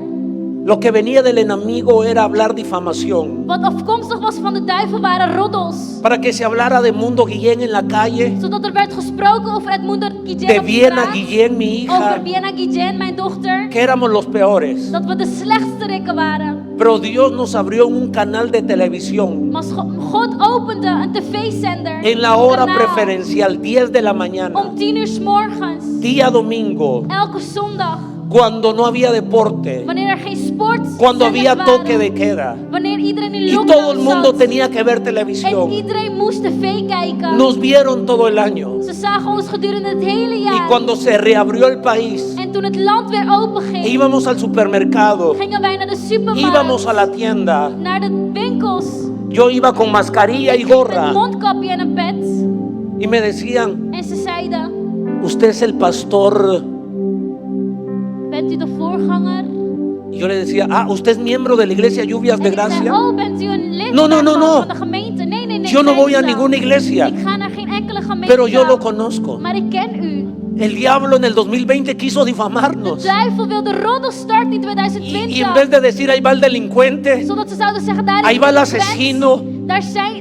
Lo que venía del enemigo era hablar difamación, Wat afkomstig was van de duivel waren roddels. para que se hablara de Mundo Guillén en la calle, Zodat er werd gesproken over Edmundo de Guillén op Viena straat. Guillén, mi hija, Over Viena Guillén, mijn dochter. que éramos los peores. Dat we de slechtste rikken waren. Pero Dios nos abrió un canal de televisión Maar God opende een tv-zender. en la hora preferencial, 10 de la mañana, Om 10 uur 's morgens. día domingo, Elke zondag. cuando no había deporte, Wanneer er geen sport cuando había waren, toque de queda wanneer iedereen in y lockdown todo el mundo zat, tenía que ver en televisión. iedereen moest tv kijken. Nos vieron todo el año. Ze zagen ons gedurende het hele Y jaar. cuando se reabrió el país, En toen het land weer open ging, íbamos al supermercado, gingen wij naar de supermarkt, íbamos a la tienda. naar de winkels, Yo iba con mascarilla y met gorra een mondkapje en een pet. y me decían, En ze zeiden, usted es el pastor. bent u de voorganger? Y yo le decía, usted es miembro de la iglesia Lluvias de En ik zei, Gracia. oh, bent u een lid No, no, no, no. van de gemeente? Nee, nee, nee. Yo no zei voy a ze. ninguna iglesia, Ik ga naar geen enkele gemeente. pero yo lo conozco. Maar ik ken u. El diablo en el 2020 quiso De difamarnos. duivel wilde roddel starten in Y 2020. en vez de decir, ahí va el delincuente, Zodat ze zouden zeggen, daar is ahí de va el delinquent, asesino,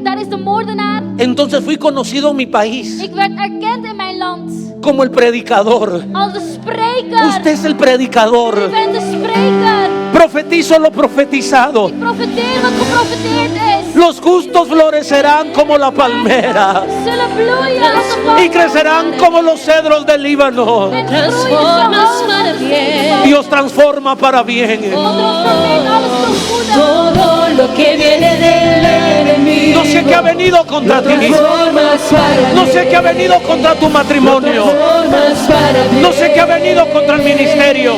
daar is de moordenaar. entonces fui conocido en mi país Ik werd erkend in mijn land. como el predicador. Als de spreker. Usted es el predicador. U bent de spreker. Profetizo lo profetizado. Ik profeteer wat geprofeteerd is. Los justos florecerán como la palmera Zullen bloeien als de boom. y crecerán como los cedros del Líbano. En groeien zoals de bien. Dios transforma para bien. God transformeert alles ten goede. Todo lo que viene del enemigo. No sé qué ha venido contra ti. Transformas para No sé qué ha venido contra tu matrimonio. Transformas para bien. No sé qué ha venido contra el ministerio.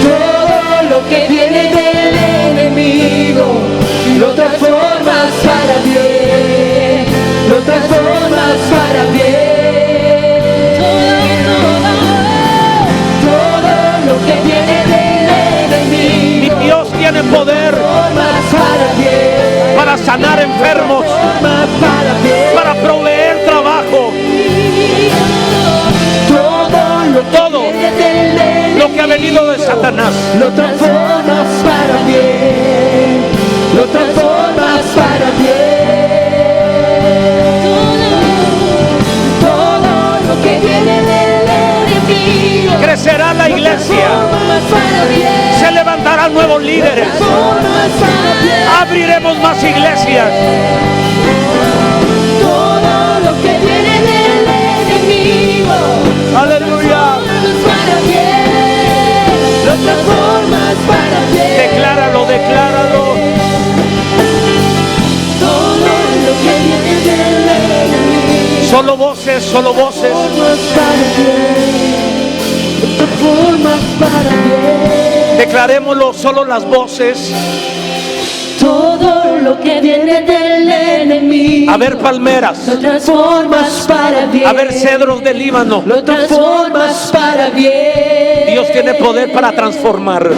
Todo lo que viene del enemigo lo transformas para bien, lo transformas para bien. Todo lo que viene del Mi enemigo Dios tiene poder transformas para bien, para sanar enfermos, transformas para bien. para proveer trabajo. Todo Viene del lo que ha venido de Satanás. lo transformas para bien, lo transformas para bien. Todo lo que viene del enemigo Crecerá la iglesia. transformas para bien, Se levantarán nuevos líderes. transformas para bien. Abriremos más iglesias. Todo lo que viene del enemigo Aleluya. para bien, lo transformas para bien. Decláralo, decláralo. Todo lo que viene del enemigo Solo voces, solo voces. transformas para bien, lo transformas para bien. Declarémoslo, solo las voces. Todo lo que viene del enemigo A ver palmeras, lo transformas para bien. a ver cedros del Líbano. Lo transformas para bien. Dios tiene poder para transformar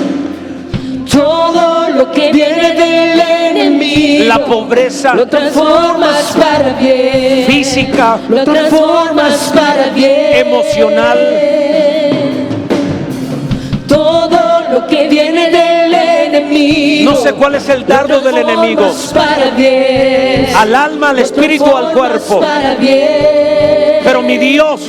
Todo lo que viene del enemigo la pobreza lo transformas para bien. física, Lo transformas para bien. emocional. Todo lo que viene del enemigo No sé cuál es el dardo del enemigo. lo transformas para bien. Al alma, al Lo espíritu, al transformas cuerpo. para bien. Pero mi Dios,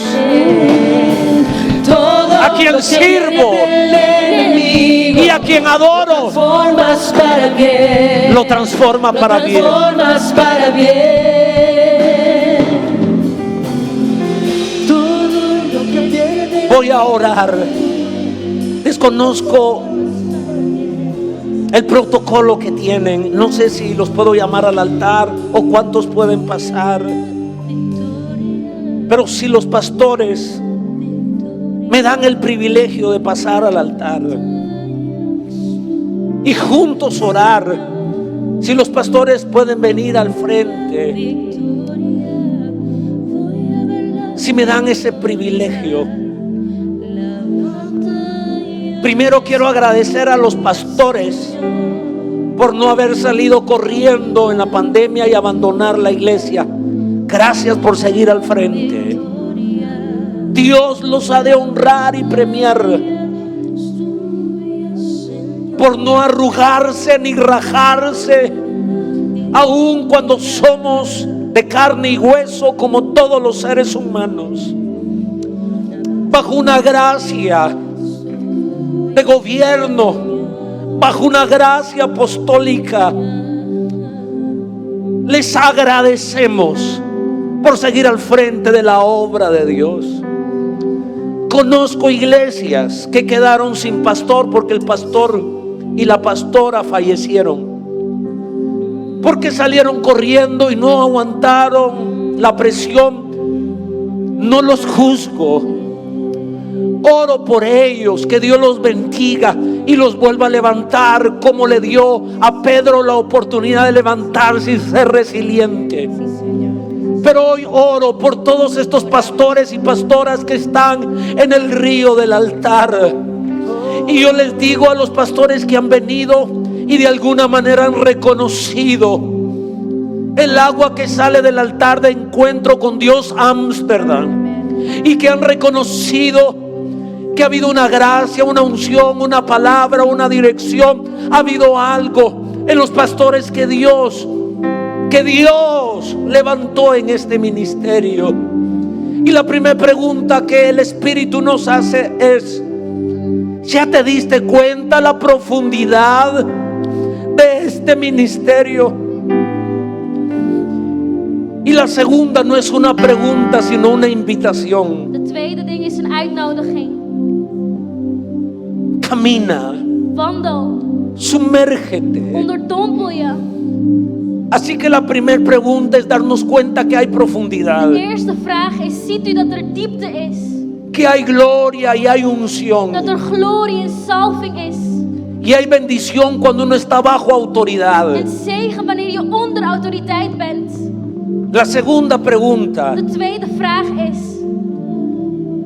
Todo a quien lo que sirvo viene del enemigo y a quien adoro, transformas para bien. lo transforma Lo para bien. transformas para bien. Todo lo que viene del Voy a orar. Desconozco el protocolo que tienen. No sé si los puedo llamar al altar o cuántos pueden pasar. Pero si los pastores me dan el privilegio de pasar al altar y juntos orar, si los pastores pueden venir al frente. si me dan ese privilegio. Primero quiero agradecer a los pastores por no haber salido corriendo en la pandemia y abandonar la iglesia. Gracias por seguir al frente. Dios los ha de honrar y premiar por no arrugarse ni rajarse, aun cuando somos de carne y hueso como todos los seres humanos, bajo una gracia de gobierno, bajo una gracia apostólica. Les agradecemos por seguir al frente de la obra de Dios. Conozco iglesias que quedaron sin pastor porque el pastor y la pastora fallecieron, porque salieron corriendo y no aguantaron la presión. No los juzgo, oro por ellos, que Dios los bendiga y los vuelva a levantar, como le dio a Pedro la oportunidad de levantarse y ser resiliente. Pero hoy oro por todos estos pastores y pastoras que están en el río del altar. Y yo les digo a los pastores que han venido y de alguna manera han reconocido el agua que sale del altar de Encuentro con Dios Ámsterdam, y que han reconocido que ha habido una gracia, una unción, una palabra, una dirección. Ha habido algo en los pastores que Dios levantó en este ministerio. Y la primera pregunta que el Espíritu nos hace es: ¿ya te diste cuenta la profundidad de este ministerio? Y la segunda no es una pregunta, sino una invitación. De tweede ding is een uitnodiging. Camina, Wandel, sumérgete. onderdompel je. Así que la primera pregunta es darnos cuenta que hay profundidad, De eerste vraag is: ziet u dat er diepte is? que hay gloria y hay unción, Dat er glorie en salving is? y hay bendición cuando uno está bajo autoridad. En zegen wanneer je onder autoriteit bent. La segunda pregunta De tweede vraag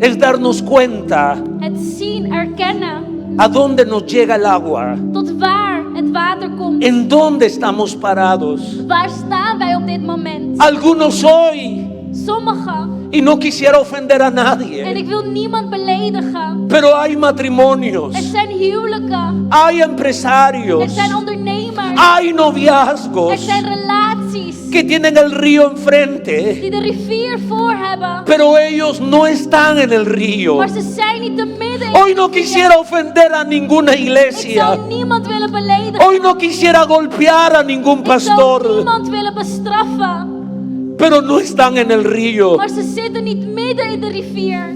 es darnos cuenta het zien, erkennen a dónde nos llega el agua, tot waar het water komt. en dónde estamos parados. Waar staan wij op dit moment? Algunos hoy, Sommigen, y no quisiera ofender a en nadie, ik wil niemand beledigen, pero hay matrimonios, er zijn huwelijken, hay er empresarios, zijn ondernemers, hay er noviazgos zijn relaties que tienen el río enfrente, die de rivier voor hebben, pero ellos no están en el río. maar ze zijn niet te midden in Hoy de no rivier. quisiera ofender a ninguna Ik iglesia. zou niemand willen beledigen. Hoy no quisiera golpear a ningún Ik zou pastor, niemand willen bestraffen. pero no están en el río. Maar ze zitten niet midden in de rivier.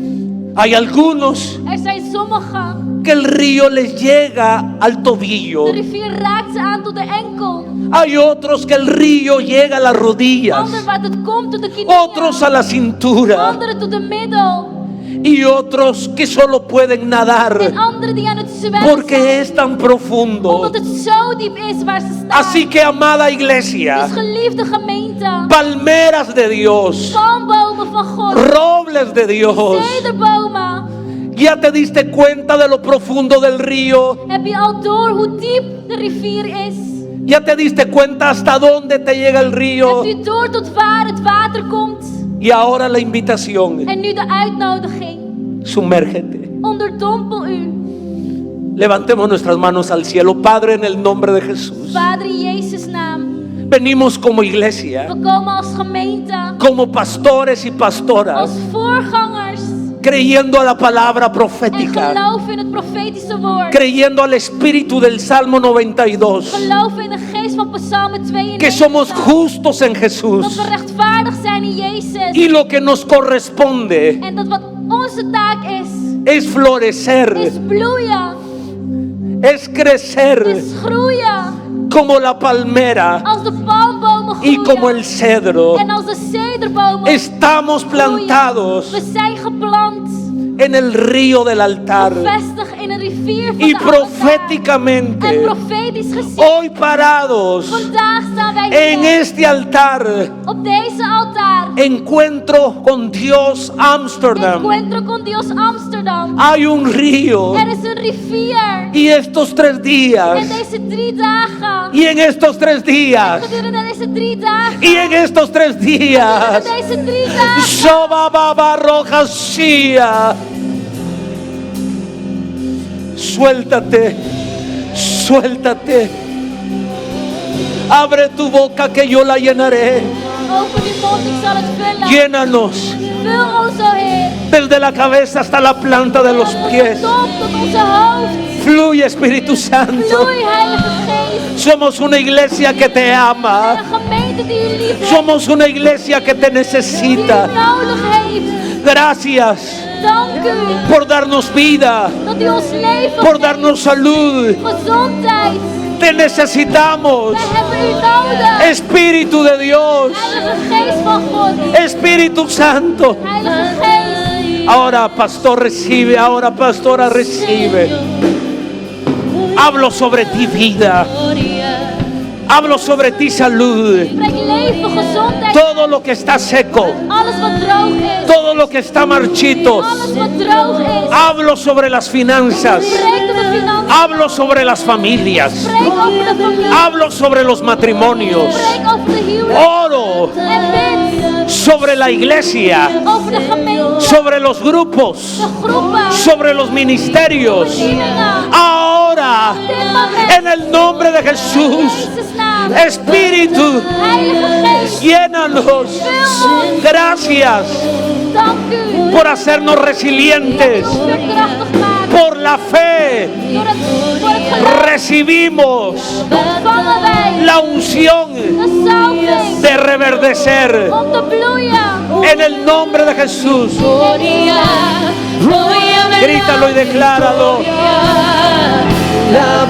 Hay algunos Er zijn sommigen. que el río les llega al tobillo. De rivier raakt ze aan tot de enkel. Hay otros que el río llega a las rodillas, Anderen waar het komt tot de otros a knieën. la cintura, Anderen tot de middel. y otros que solo pueden nadar En anderen die aan het zwemmen porque zijn. es tan profundo. Omdat het zo diep is waar ze staan. Así que, amada iglesia, Dus geliefde gemeente. palmeras de Dios, Palmbomen van God. robles de Dios, Cederbomen. ¿ya te diste cuenta de lo profundo del río? Heb je al door hoe diep de rivier is? ¿Ya te diste cuenta hasta dónde te llega el río? Hebt u door tot waar het water komt? Y ahora la invitación: En nu de uitnodiging. sumérgete. Onderdompel u. Levantemos nuestras manos al cielo. Padre, en el nombre de Jesús, Vader in Jezus' naam. venimos como iglesia, We komen als gemeente. como pastores y Als pastoras, voorgangers. creyendo a la palabra En profética, geloven in het profetische woord. creyendo al espíritu del Salmo 92, Geloven in de geest van Psalm 92. que somos justos en Jesús, Dat we rechtvaardig zijn in Jezus. y lo que nos corresponde En dat wat onze taak is. es florecer, Is bloeien. es crecer Is groeien. como la palmera Als de palmbomen y groeien. como el cedro. En als de cederbomen Estamos groeien. plantados We zijn geplant. en el río del altar, Gevestigd in een rivier van y de altaar. En proféticamente profetisch gezien. hoy parados Vandaag staan wij en hier. este altar, Op deze altaar. Encuentro con Dios Amsterdam. Encuentro con Dios Amsterdam. Hay un río. Er is een rivier. Y estos 3 días. En deze 3 dagen. Y en estos 3 días. Gedurende deze 3 dagen. Y en estos 3 días. Gedurende deze 3 dagen. Shobababa Rojasia. Suéltate. Suéltate. Abre tu boca que yo la llenaré. Open die mond, ik zal het vullen. Llénanos. Vul ons, o Heer. Desde la cabeza hasta la planta de los Van onze pies. top tot onze hoofd. Fluye, Espíritu Santo. Vloei, Heilige Geest. Somos una iglesia que te ama. Een gemeente die u lief heeft. Somos una iglesia que te Die u necesita. nodig heeft. Gracias Dank u por darnos vida, dat u ons leven por geeft. darnos salud. Gezondheid. Te necesitamos. Wij hebben u nodig. Espíritu de Dios. Heilige Geest van God. Espíritu Santo. Heilige Geest. Ahora, pastor, recibe. Ahora, pastora, recibe. Hablo sobre ti vida. Hablo sobre ti salud. Spreek leven, gezondheid. Todo lo que está seco. Alles wat droog is. Todo lo que está marchito. Alles wat droog is. Hablo sobre las finanzas. Spreek over de financiën. Hablo sobre las familias. Spreek over de familie. Hablo sobre los matrimonios. Spreek over de huwelijk. Oro En bid sobre la iglesia. over de gemeente. Sobre los grupos. De groepen. Sobre los ministerios. Voorzieningen. Ahora, Dit moment. en el nombre de Jesús, Jezus' naam. Espíritu, Heilige Geest. llénanos. Gracias Dank u. por hacernos resilientes. Ons veerkrachtig maken. Por la fe Voor het geloof recibimos ontvangen wij la unción de salving. de reverdecer. Om te bloeien. En el nombre de Jesús. Grítalo y decláralo. La